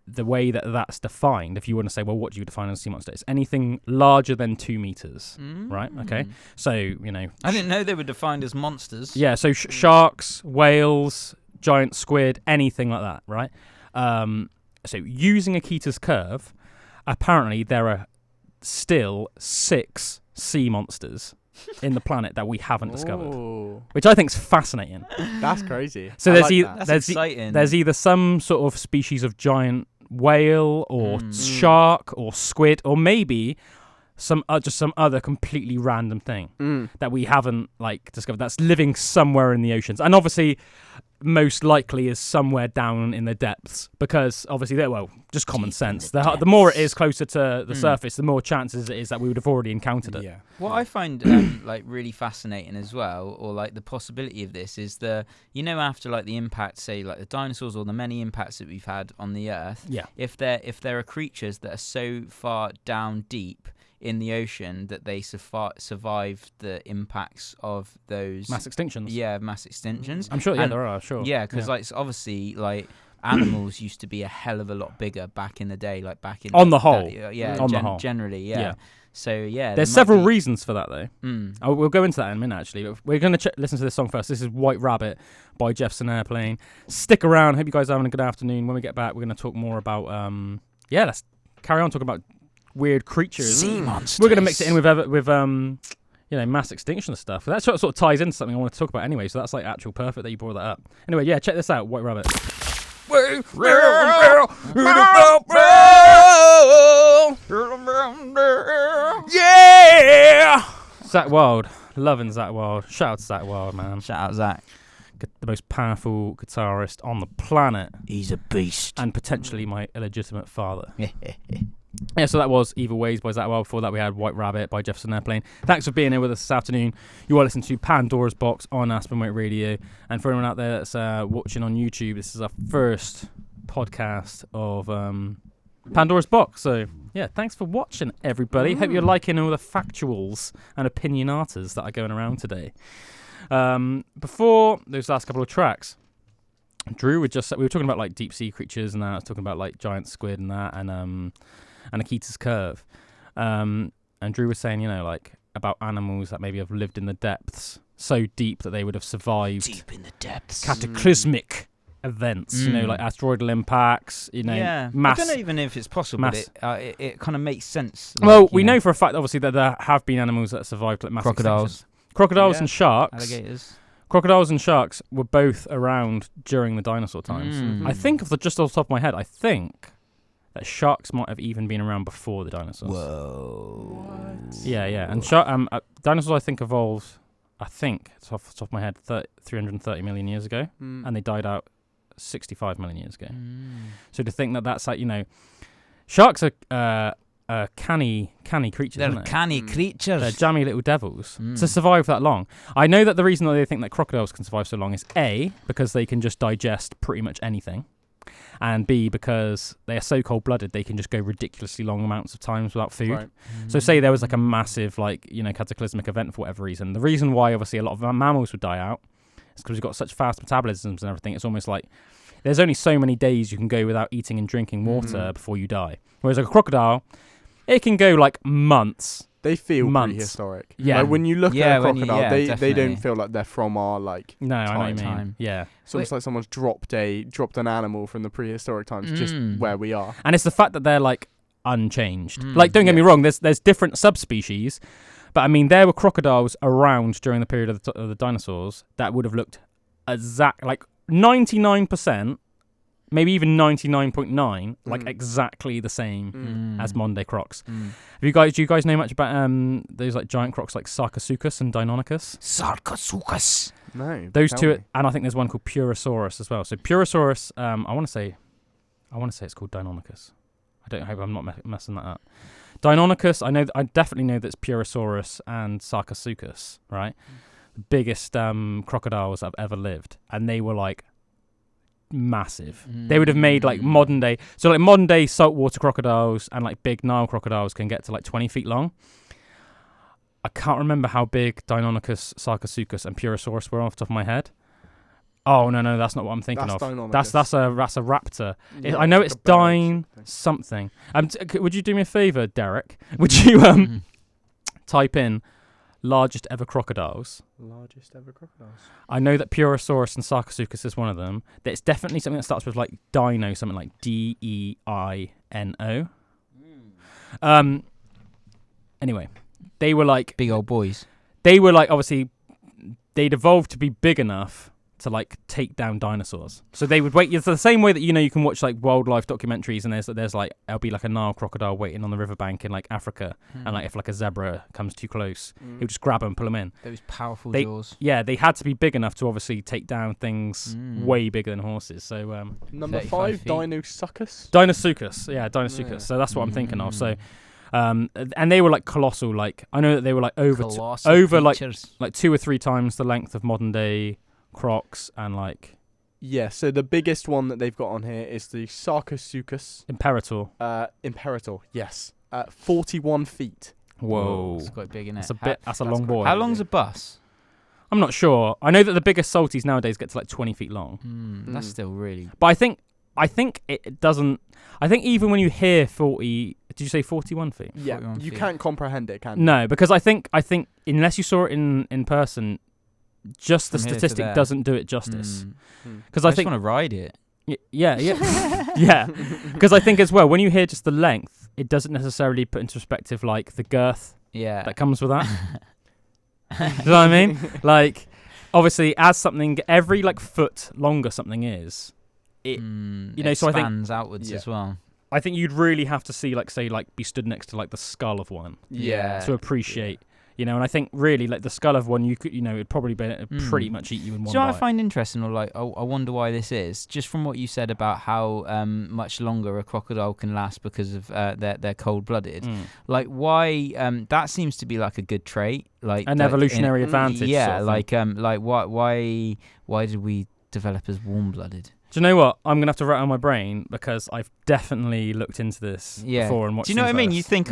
A: the way that's defined, if you want to say, well, what do you define as a sea monster? It's anything larger than 2 meters, right? Okay, so
B: I didn't know they were defined as monsters.
A: Yeah, so sharks, whales, giant squid, anything like that, right? So using Eachother's curve, apparently there are still 6 sea monsters in the planet that we haven't discovered, which I think is fascinating.
C: That's crazy.
A: So
B: that's exciting.
A: There's either some sort of species of giant whale or shark or squid, or maybe just some other completely random thing that we haven't discovered that's living somewhere in the oceans, and obviously most likely is somewhere down in the depths, because obviously just common sense, the more it is closer to the surface, the more chances it is that we would have already encountered it.
B: What I find really fascinating as well, or the possibility of this, is after the impact, say the dinosaurs, or the many impacts that we've had on the Earth, if there are creatures that are so far down deep in the ocean that they survived the impacts of those
A: mass extinctions.
B: Yeah, mass extinctions.
A: I'm sure. Yeah, there are. Sure.
B: Yeah, because obviously animals used to be a hell of a lot bigger back in the day. Back in
A: on the whole.
B: The whole. Generally. Yeah. So
A: there's several reasons for that though. We'll go into that in a minute actually. But we're going to listen to this song first. This is White Rabbit by Jefferson Airplane. Stick around. Hope you guys are having a good afternoon. When we get back, we're going to talk more about let's carry on talking about weird creatures.
B: Sea monsters.
A: We're going to mix it in with mass extinction stuff. That sort of ties into something I want to talk about anyway. So that's actual perfect that you brought that up. Anyway, check this out. White Rabbit. Yeah. Zach Wild, loving Zach Wild. Shout out to Zach Wild, man.
B: Shout out Zach.
A: The most powerful guitarist on the planet.
B: He's a beast.
A: And potentially my illegitimate father. Yeah, so that was Evil Ways by Zach Wild. Before that, we had White Rabbit by Jefferson Airplane. Thanks for being here with us this afternoon. You are listening to Pandora's Box on Aspen Waite Radio. And for anyone out there that's watching on YouTube, this is our first podcast of Pandora's Box. So, thanks for watching, everybody. Hope you're liking all the factuals and opinionatas that are going around today. Before those last couple of tracks, Drew we were talking about deep sea creatures, and I was talking about giant squid and that, and Eachother's curve. And Drew was saying, about animals that maybe have lived in the depths so deep that they would have survived
B: deep in the depths
A: cataclysmic events, like asteroidal impacts, mass.
B: I don't even know if it's possible, but it kind of makes sense.
A: Well, we know for a fact, obviously, that there have been animals that survived mass extinctions. Crocodiles and sharks.
B: Alligators.
A: Crocodiles and sharks were both around during the dinosaur times. I think, just off the top of my head, that sharks might have even been around before the dinosaurs.
B: Whoa.
C: What?
A: Yeah. And dinosaurs, I think, evolved, it's off the top of my head, 330 million years ago. And they died out 65 million years ago. So to think that's sharks are canny creatures.
B: They're canny creatures.
A: They're jammy little devils to survive that long. I know that the reason that they think that crocodiles can survive so long is A, because they can just digest pretty much anything, and B, because they are so cold-blooded they can just go ridiculously long amounts of times without food. Right. So say there was a massive cataclysmic event for whatever reason. The reason why obviously a lot of mammals would die out is because we've got such fast metabolisms and everything. It's almost like there's only so many days you can go without eating and drinking water before you die. Whereas a crocodile, it can go months.
C: They feel prehistoric.
A: Yeah.
C: When you look at a crocodile, they don't feel like they're from our
A: No, I know what you mean. Yeah.
C: It's almost like someone's dropped an animal from the prehistoric times just where we are.
A: And it's the fact that they're unchanged. Don't get me wrong, there's different subspecies, but there were crocodiles around during the period of the dinosaurs that would have looked 99%, maybe even 99.9, exactly the same as modern day crocs. Do you guys know much about those giant crocs like Sarcosuchus and Deinonychus?
B: Sarcosuchus.
C: No.
A: Those two, and I think there's one called Purosaurus as well. So Purosaurus, I want to say it's called Deinonychus. I hope I'm not messing that up. Deinonychus, I definitely know that's Purosaurus and Sarcosuchus, right? The biggest crocodiles that have ever lived, and they were massive. They would have made like modern day saltwater crocodiles and like big Nile crocodiles can get to like 20 feet long. I can't remember how big Deinonychus, Sarcosuchus, and Purosaurus were off the top of my head. Oh no, that's not what I'm thinking of. That's a raptor. Yeah, I know it's Dine something. Would you do me a favor, Derek? Would you type in largest ever crocodiles?
C: Largest ever crocodiles.
A: I know that Purosaurus and Sarcosuchus is one of them. It's definitely something that starts with like Dino, something like Deino. Anyway, they were like
B: big old boys.
A: They were like obviously they'd evolved to be big enough to like take down dinosaurs. So they would wait. It's the same way that you can watch like wildlife documentaries and there's like there'll be like a Nile crocodile waiting on the riverbank in like Africa, and like if like a zebra comes too close, he'll just grab them, pull them in.
B: Those powerful jaws.
A: Yeah, they had to be big enough to obviously take down things way bigger than horses. So
C: number 5, Deinosuchus.
A: Deinosuchus. So that's what I'm thinking of. So. And they were like colossal. Like I know that they were like over like 2 or 3 times the length of modern day crocs, and like
C: so the biggest one that they've got on here is the Sarcosuchus
A: Imperator.
C: Imperator, yes, 41 feet.
A: Whoa,
B: it's quite big, isn't it?
A: That's a long boy.
B: How long's a bus?
A: I'm not sure. I know that the biggest salties nowadays get to like 20 feet long.
B: That's still really.
A: But I think it doesn't. I think even when you hear 40. Did you say 41 feet?
C: Yeah,
B: 41
C: you
B: feet.
C: can't comprehend it, can you?
A: No, because I think unless you saw it in person, just the statistic doesn't do it justice. Because I think
B: just want to ride it.
A: Yeah. Yeah. Because I think as well, when you hear just the length, it doesn't necessarily put into perspective like the girth that comes with that. Do you know what I mean? Like, obviously, as something every like foot longer something is, it so I think
B: expands outwards as well.
A: I think you'd really have to see, like, say, like, be stood next to, like, the skull of one.
C: Yeah.
A: To appreciate, and I think, really, like, the skull of one, you could, it'd probably pretty much eat you in one bite.
B: I find interesting, or, like, I wonder why this is, just from what you said about how much longer a crocodile can last because of they're cold-blooded. Like, why, that seems to be, like, a good trait. Like
A: an evolutionary advantage.
B: Yeah, sort of why did we develop as warm-blooded?
A: Do you know what? I'm going to have to rattle my brain because I've definitely looked into this before and watched.
B: Do you know what I mean?
A: Like
B: you think,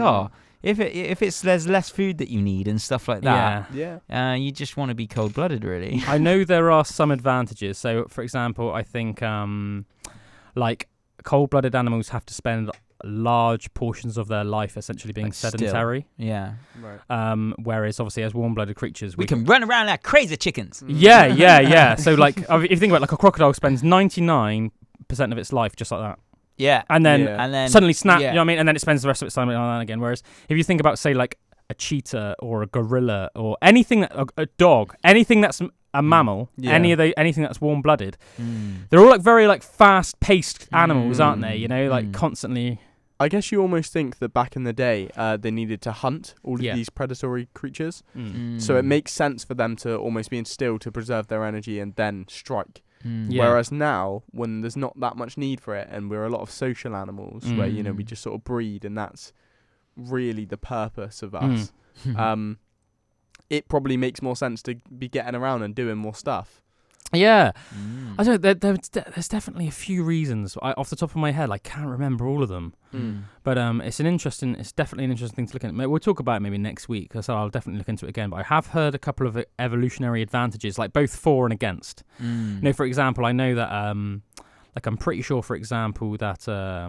B: if there's less food that you need and stuff like that, you just want to be cold-blooded, really.
A: I know there are some advantages. So, for example, I think like cold-blooded animals have to spend large portions of their life essentially being sedentary.
B: Yeah.
A: Right. Whereas obviously as warm-blooded creatures
B: we can run around like crazy chickens.
A: Yeah. So like if you think about it, like a crocodile spends 99% of its life just like that.
B: Yeah.
A: And then suddenly snap, you know what I mean? And then it spends the rest of its time like that again. Whereas if you think about say like a cheetah or a gorilla or anything a dog, anything that's a mammal, anything that's warm-blooded, they're all like very like fast-paced animals, aren't they? Like constantly.
C: I guess you almost think that back in the day, they needed to hunt all of these predatory creatures. So it makes sense for them to almost be instilled to preserve their energy and then strike. Whereas now, when there's not that much need for it, and we're a lot of social animals where, we just sort of breed, and that's really the purpose of us, it probably makes more sense to be getting around and doing more stuff.
A: Yeah. I don't know, there's definitely a few reasons. Off the top of my head, I can't remember all of them. But it's definitely an interesting thing to look at. We'll talk about it maybe next week, so I'll definitely look into it again. But I have heard a couple of evolutionary advantages, like both for and against. For example, I know that, I'm pretty sure, for example, that, I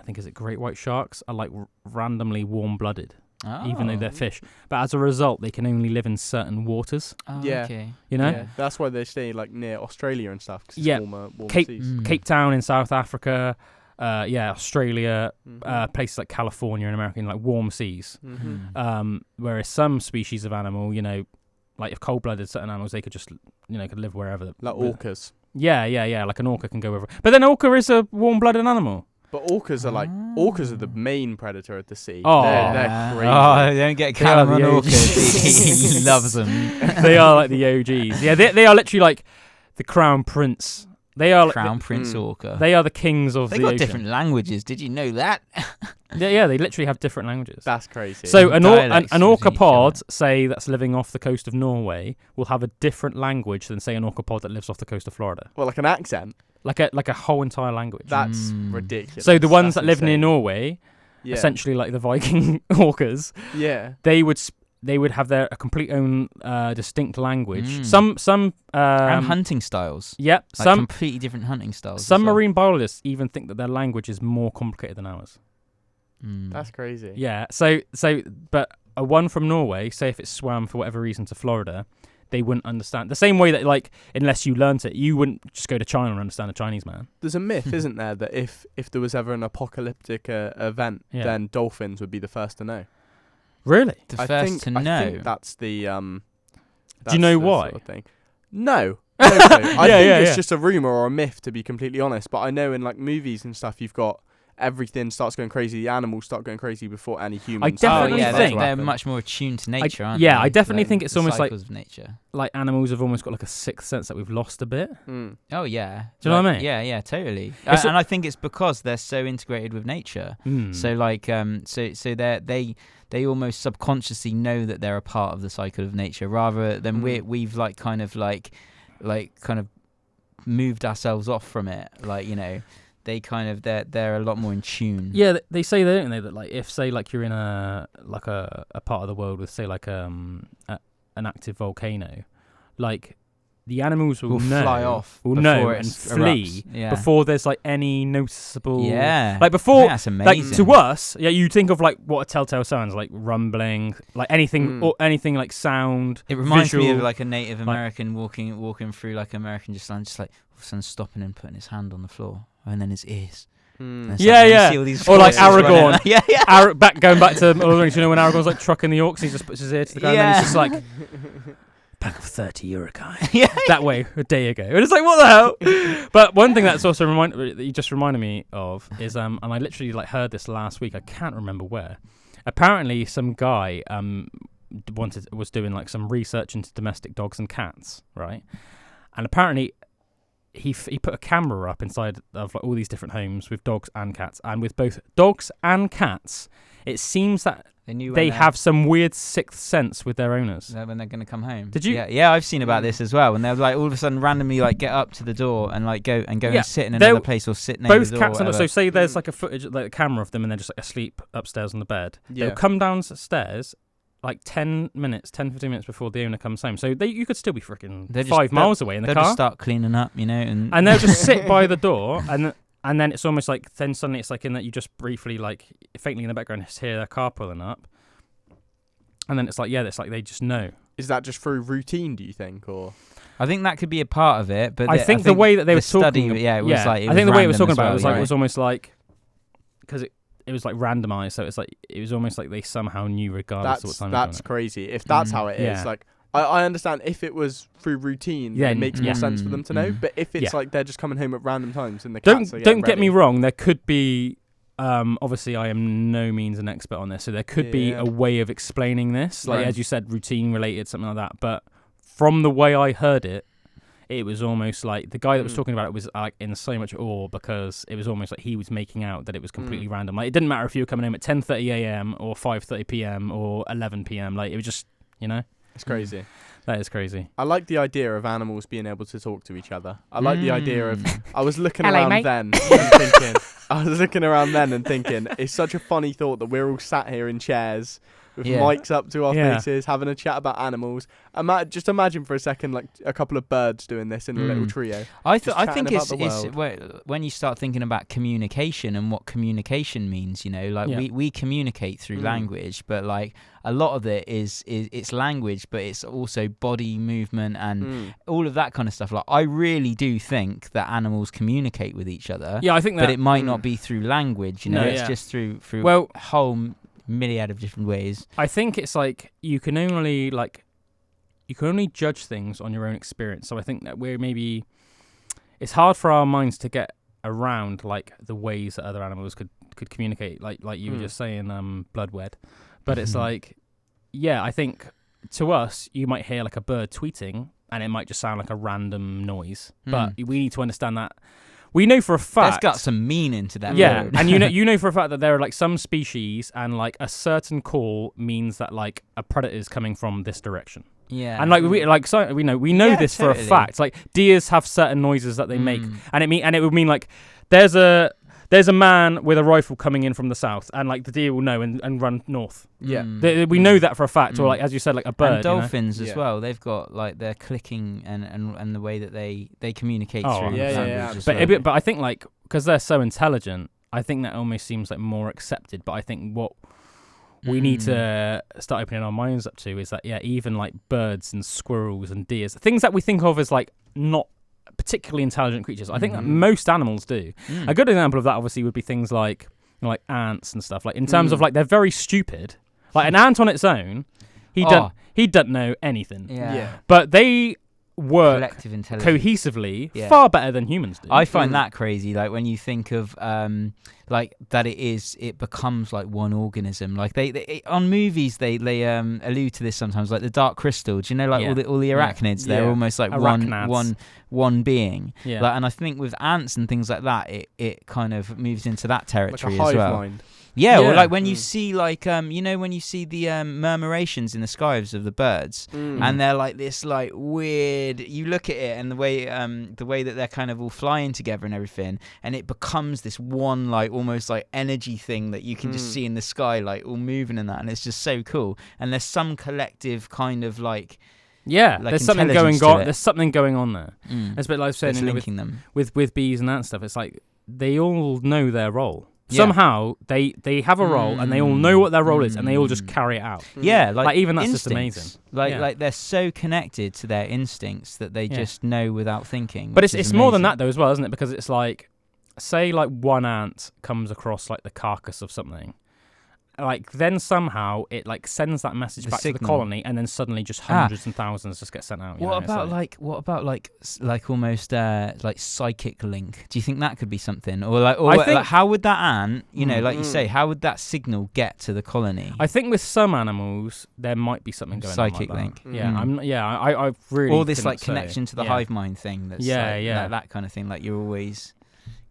A: think, is it great white sharks are, like, randomly warm-blooded. Even though they're fish, but as a result, they can only live in certain waters.
B: Okay.
C: That's why they stay like near Australia and stuff. Cause it's warmer seas.
A: Cape Town in South Africa, Australia, places like California in America, in like warm seas. Whereas some species of animal, like if cold-blooded certain animals, they could just, could live wherever.
C: Like orcas.
A: Yeah. Like an orca can go wherever. But then orca is a warm-blooded animal.
C: But orcas are the main predator of the sea.
A: Oh,
C: they're crazy.
B: Oh, don't get Calum on orcas. He loves them.
A: They are like the OGs. Yeah, they are literally like the crown prince. They are
B: Crown Prince Orca.
A: They are the kings of the ocean.
B: They got different languages. Did you know that?
A: Yeah, they literally have different languages.
C: That's crazy.
A: So an orca pod, say, that's living off the coast of Norway, will have a different language than, say, an orca pod that lives off the coast of Florida.
C: Well, like an accent.
A: like a whole entire language.
C: That's ridiculous.
A: So the ones
C: That's
A: that live near
C: insane.
A: Norway, essentially like the Viking orcas, they would have their a complete own distinct language. Some
B: and hunting styles.
A: Yep,
B: like
A: some
B: completely different hunting styles.
A: Some marine biologists even think that their language is more complicated than ours.
C: That's crazy.
A: Yeah. So but a one from Norway, say if it swam for whatever reason to Florida, they wouldn't understand. The same way that, like, unless you learnt it, you wouldn't just go to China and understand a Chinese man.
C: There's a myth, isn't there, that if there was ever an apocalyptic event, then dolphins would be the first to know.
A: Really?
B: I think
C: that's the.
A: Do you know why?
C: Sort of thing. No. I think it's just a rumor or a myth, to be completely honest. But I know in like movies and stuff, you've got everything starts going crazy. The animals start going crazy before any humans.
A: I definitely think
B: they're much more attuned to nature, aren't they?
A: Yeah, I definitely think it's almost like
B: of nature.
A: Like animals have almost got like a sixth sense that we've lost a bit.
B: Oh yeah,
A: do you know what I mean?
B: Yeah, totally. And I think it's because they're so integrated with nature. So like, so they almost subconsciously know that they're a part of the cycle of nature, rather than we've like kind of moved ourselves off from it, like, you know. They kind of they're a lot more in tune.
A: Yeah, they say, don't they, that like if say like you're in a part of the world with say like an active volcano, like the animals will
B: fly off,
A: will know and flee before there's like any noticeable.
B: Yeah,
A: like before.
B: That's amazing.
A: Like to us, you think of like what a telltale sounds like rumbling, like anything or anything like sound.
B: It reminds
A: visual,
B: me of like a Native American walking through like American just like all of a sudden stopping and putting his hand on the floor. And then his ears.
A: Or like Aragorn. Going back to you know when Aragorn's like trucking the orcs, he just puts his ear to the ground and he's just like pack of 30 Urukai. That way a day ago. And it's like, what the hell? But one thing that's also that you just reminded me of is and I literally like heard this last week. I can't remember where. Apparently some guy was doing like some research into domestic dogs and cats, right? And apparently he put a camera up inside of like all these different homes with dogs and cats, and with both dogs and cats, it seems that they have some weird sixth sense with their owners
B: when they're going to come home.
A: Did you?
B: Yeah, I've seen about this as well. When they're like all of a sudden randomly like get up to the door and like go and sit in another place or sit near the door. Both cats.
A: So say there's like a footage, like a camera of them, and they're just like asleep upstairs on the bed. They'll come downstairs like 10 minutes, 10-15 minutes before the owner comes home. So you could still be freaking 5 miles away in the car.
B: They'll just start cleaning up, you know.
A: And they'll just sit by the door, and then it's almost like, then suddenly it's like in that you just briefly, like, faintly in the background, hear their car pulling up. And then it's like, it's like they just know.
C: Is that just through routine, do you think, or...?
B: I think that could be a part of it, but
A: I think the way that they were talking...
B: it was like...
A: I think the way it was talking about it was like, it was almost like... Because it was like randomized, so it's like it was almost like they somehow knew regardless of what time.
C: That's crazy. If that's how it is, like I understand if it was through routine, it makes more sense for them to know. But if it's like they're just coming home at random times and the cats are
A: don't get me wrong, there could be. Obviously, I am no means an expert on this, so there could be a way of explaining this, like as you said, routine related, something like that. But from the way I heard it, it was almost like the guy that was talking about it was like in so much awe, because it was almost like he was making out that it was completely random. Like it didn't matter if you were coming home at 10:30 a.m. or 5:30 p.m. or 11 p.m. Like it was just, you know.
C: It's crazy.
A: That is crazy.
C: I like the idea of animals being able to talk to each other. I like the idea of... I was looking around then and thinking, it's such a funny thought that we're all sat here in chairs with mics up to our faces, having a chat about animals. Just imagine for a second, like a couple of birds doing this in a little trio.
B: I think it's when you start thinking about communication and what communication means. You know, like we communicate through language, but like a lot of it is it's language, but it's also body movement and all of that kind of stuff. Like I really do think that animals communicate with each other.
A: Yeah, I think that,
B: but it might not be through language. You know, it's just through a whole myriad of different ways.
A: I think it's like you can only judge things on your own experience. So I think that it's hard for our minds to get around like the ways that other animals could communicate, like you were just saying, blood wed. But it's like, I think to us you might hear like a bird tweeting and it might just sound like a random noise, but we need to understand that. We know for a fact...
B: There's got some meaning to that.
A: Yeah,
B: word.
A: And you know for a fact that there are like some species and like a certain call means that like a predator is coming from this direction.
B: Yeah.
A: And like we know this for a fact. Like deers have certain noises that they make, and it would mean like there's a man with a rifle coming in from the south, and like the deer will know and run north.
C: Yeah.
A: We know that for a fact. Or like as you said, like a bird.
B: And dolphins as well. They've got like their clicking and the way that they communicate through language.
A: But I think like because they're so intelligent, I think that almost seems like more accepted. But I think what we need to start opening our minds up to is that even like birds and squirrels and deers, things that we think of as like not particularly intelligent creatures, I think that most animals do. A good example of that obviously would be things like ants and stuff. Like in terms of like they're very stupid. Like an ant on its own, he doesn't know anything.
B: Yeah.
A: But they work
B: collective intelligence
A: cohesively far better than humans do.
B: I find that crazy. Like when you think of like that it becomes like one organism. Like they on movies they allude to this sometimes, like the Dark Crystal. Do you know, like all the arachnids? They're almost like one being. Yeah. Like, and I think with ants and things like that, it kind of moves into that territory
C: like a
B: as well.
C: hive mind.
B: Yeah, or like when you see like when you see the murmurations in the skies of the birds, and they're like this like weird. You look at it and the way that they're kind of all flying together and everything, and it becomes this one like almost like energy thing that you can just see in the sky, like all moving and that, and it's just so cool. And there's some collective kind of like.
A: Yeah,
B: like
A: there's something going on. There's something going on there.
B: It's
A: a bit like saying
B: linking them
A: with bees and that stuff. It's like they all know their role. Yeah. Somehow they have a role and they all know what their role is and they all just carry it out.
B: Yeah,
A: like even that's
B: instincts.
A: just amazing.
B: Like they're so connected to their instincts that they just know without thinking.
A: But it's more than that though as well, isn't it? Because it's like, say like one ant comes across like the carcass of something. Like then somehow it like sends that message back to the colony, and then suddenly just hundreds and thousands just get sent out.
B: What about almost like psychic link? Do you think that could be something, or like how would that ant, like you say, how would that signal get to the colony?
A: I think with some animals there might be something going
B: psychic
A: on. Psychic
B: link.
A: I really
B: all this like connection to the hive mind thing. That's like, that kind of thing. Like you're always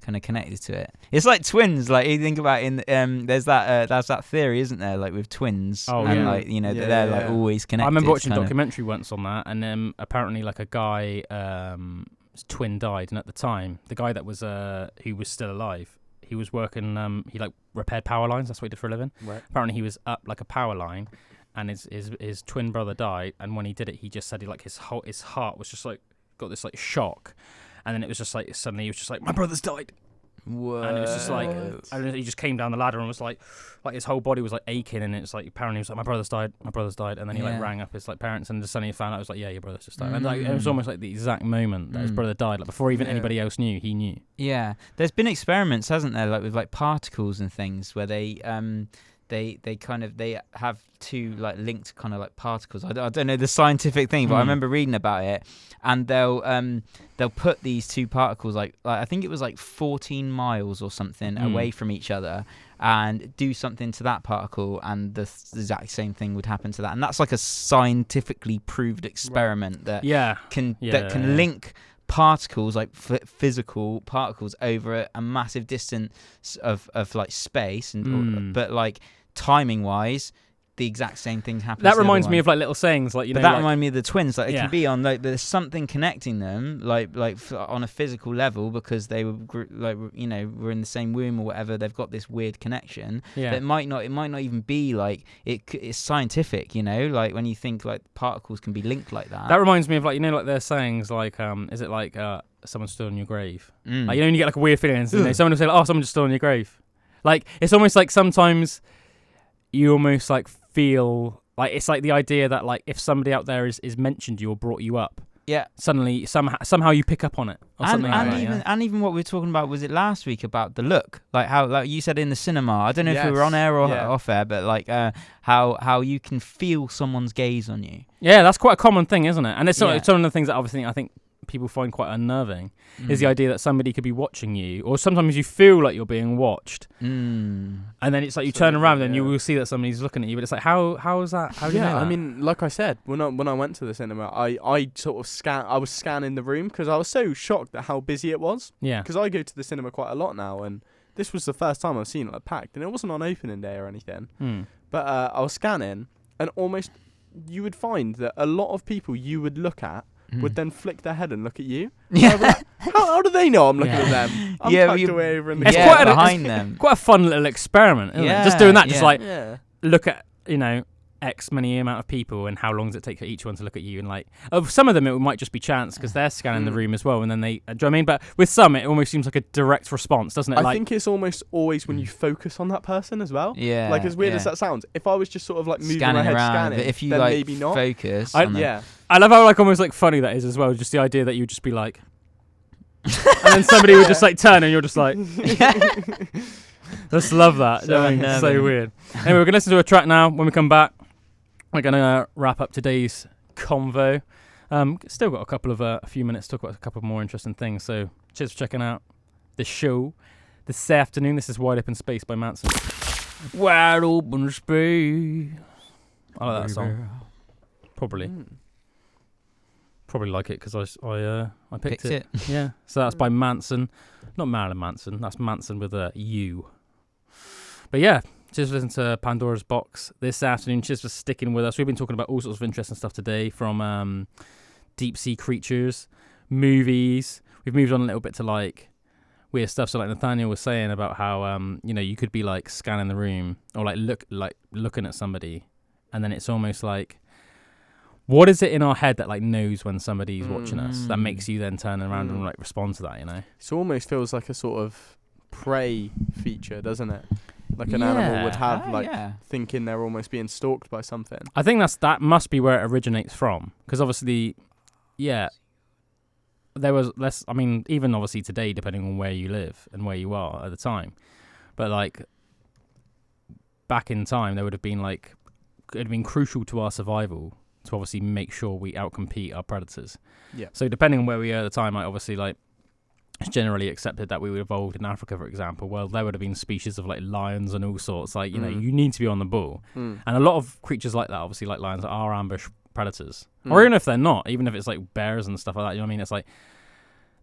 B: kind of connected to it. It's like twins. Like you think about there's that theory, isn't there? Like with twins, like they're like always connected.
A: I remember watching a documentary once on that, and then apparently like a guy, his twin died, and at the time the guy that was who was still alive, he was working. He like repaired power lines. That's what he did for a living. Right. Apparently he was up like a power line, and his twin brother died. And when he did it, he just said his heart was just like got this like shock. And then it was just like suddenly he was just like, my brother's died.
B: Whoa.
A: And it was just like, and he just came down the ladder and was like his whole body was like aching, and it's like apparently he was like, my brother's died, and then he like rang up his like parents, and just suddenly found out it was like, yeah, your brother's just died. And like it was almost like the exact moment that his brother died, like before even anybody else knew, he knew.
B: Yeah, there's been experiments, hasn't there, like with like particles and things where they have two like linked kind of like particles. I don't know the scientific thing, but I remember reading about it, and they'll put these two particles like I think it was like 14 miles or something away from each other, and do something to that particle, and the exact same thing would happen to that. And that's like a scientifically proved experiment that can link particles, like physical particles, over a massive distance of like space, and but like timing wise, the exact same thing happens.
A: That reminds me of like little sayings, like
B: that like, reminded me of the twins. Like it can be on like there's something connecting them, like on a physical level, because they were were in the same womb or whatever. They've got this weird connection. Yeah. But it might not even be like it's scientific. Like when you think like particles can be linked like that.
A: That reminds me of like like their sayings like is it like someone stood on your grave? Like when you get like a weird feeling, someone will say like, oh, someone just stood on your grave. Like it's almost like sometimes you almost like feel like it's like the idea that like if somebody out there is mentioned you or brought you up, suddenly somehow you pick up on it, or something like that.
B: And even what we were talking about, was it last week, about the look, like how like you said in the cinema, I don't know if we were on air or off air, but like how you can feel someone's gaze on you. Yeah,
A: that's quite a common thing, isn't it? And it's one of the things that obviously I think people find quite unnerving is the idea that somebody could be watching you, or sometimes you feel like you're being watched, and then it's like you turn around and you will see that somebody's looking at you, but it's like how is that? How do you know that?
C: I mean, like I said, when I went to the cinema, I sort of I was scanning the room because I was so shocked at how busy it was. Yeah, because I go to the cinema quite a lot now, and this was the first time I've seen it packed, and it wasn't on opening day or anything. But I was scanning, and almost you would find that a lot of people you would look at would then flick their head and look at you.
B: Yeah.
C: Like, how do they know I'm looking at them? I'm tucked away over in the
A: it's
C: corner.
A: quite
B: behind them.
A: Quite a fun little experiment, isn't it? Just doing that, just like look at, X many amount of people and how long does it take for each one to look at you, and like some of them it might just be chance because they're scanning the room as well, and then they do you know what I mean? But with some it almost seems like a direct response, doesn't it?
C: I think it's almost always when you focus on that person as well.
B: Yeah.
C: Like as weird as that sounds, if I was just sort of like moving
B: scanning
C: my head
B: around,
C: scanning,
B: but if you
C: then
B: like
C: maybe not.
B: focus,
A: I love how like almost like funny that is as well. Just the idea that you would just be like, and then somebody would just like turn and you're just like, just love that. So weird. Anyway, we're gonna listen to a track now. When we come back, we're going to wrap up today's convo. Still got a few minutes to talk about a couple more interesting things. So cheers for checking out the show this afternoon. This is Wide Open Space by Manson. Wide Open Space. I like that song. Probably like it because I picked it. Yeah. So that's by Manson. Not Marilyn Manson. That's Manson with a U. But yeah. Cheers for listening to Pandora's Box this afternoon. Cheers for sticking with us. We've been talking about all sorts of interesting stuff today, from deep sea creatures, movies. We've moved on a little bit to like weird stuff. So like Nathaniel was saying about how you could be like scanning the room or like looking at somebody, and then it's almost like, what is it in our head that like knows when somebody's watching us that makes you then turn around and like respond to that? It
C: almost feels like a sort of prey feature, doesn't it? Like an animal would have, thinking they're almost being stalked by something.
A: I think that must be where it originates from. Because obviously, there was less. I mean, even obviously today, depending on where you live and where you are at the time. But like back in time, there would have been like it would have been crucial to our survival to obviously make sure we outcompete our predators. Yeah. So depending on where we are at the time, like obviously like. It's generally accepted that we were evolved in Africa, for example. Well, there would have been species of like lions and all sorts. Like, you need to be on the ball. And a lot of creatures like that, obviously like lions, are ambush predators. Or even if they're not, even if it's like bears and stuff like that, you know what I mean? It's like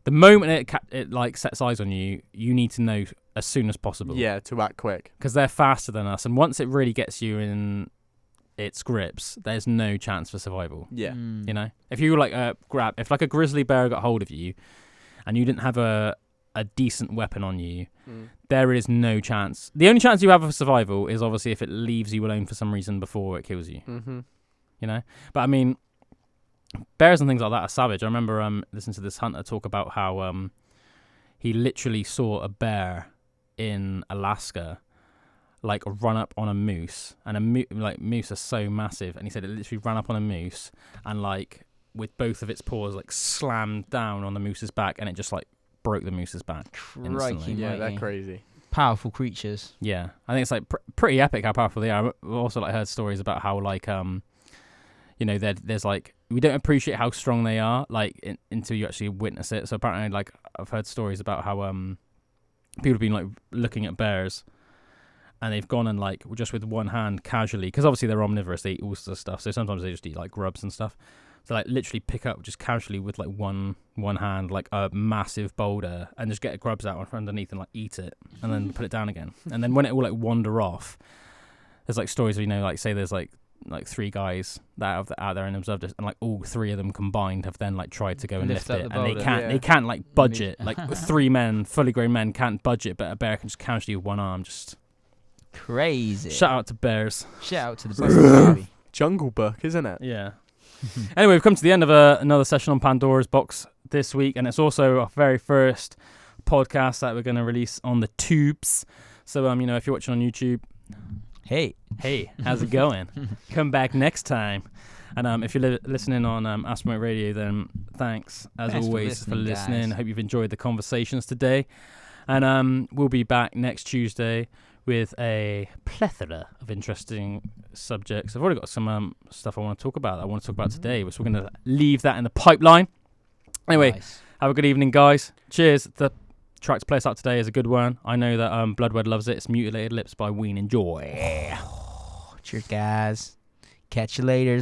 A: the moment it like sets eyes on you, you need to know as soon as possible.
C: Yeah, to act quick.
A: Because they're faster than us. And once it really gets you in its grips, there's no chance for survival.
C: Yeah.
A: If you like if like a grizzly bear got hold of you, and you didn't have a decent weapon on you, there is no chance. The only chance you have of survival is obviously if it leaves you alone for some reason before it kills you. But I mean, bears and things like that are savage. I remember listening to this hunter talk about how he literally saw a bear in Alaska like run up on a moose, and moose are so massive, and he said it literally ran up on a moose and like with both of its paws like slammed down on the moose's back, and it just like broke the moose's back instantly.
C: Yeah, they're crazy.
B: Powerful creatures.
A: Yeah, I think it's like pretty epic how powerful they are. I've also like heard stories about how like there's like we don't appreciate how strong they are like until you actually witness it. So apparently like I've heard stories about how people have been like looking at bears, and they've gone and like just with one hand casually, because obviously they're omnivorous, they eat all sorts of stuff. So sometimes they just eat like grubs and stuff. So like literally pick up just casually with like one hand like a massive boulder and just get grubs out from underneath and like eat it and then put it down again. And then when it will like wander off, there's like stories of, like say there's like three guys that are out there and observed it, and like all three of them combined have then like tried to go and lift it, and they can't like budge it. Like 3 men, fully grown men, can't budge it, but a bear can just casually with one arm just
B: crazy.
A: Shout out to bears.
B: Shout out to the bears.
C: Jungle Book, isn't it?
A: Yeah. Anyway, we've come to the end of another session on Pandora's Box this week, and it's also our very first podcast that we're going to release on the tubes. So, if you're watching on YouTube, hey, how's it going? Come back next time. And if you're listening on Aspen Waite Radio, then thanks as always for listening. Guys. I hope you've enjoyed the conversations today, and we'll be back next Tuesday with a plethora of interesting subjects. I've already got some stuff I want to talk about today, which we're going to leave that in the pipeline. Anyway, Have a good evening, guys. Cheers. The track to play us out today is a good one. I know that Bloodwed loves it. It's Mutilated Lips by Ween. Enjoy.
B: Cheers, guys. Catch you later.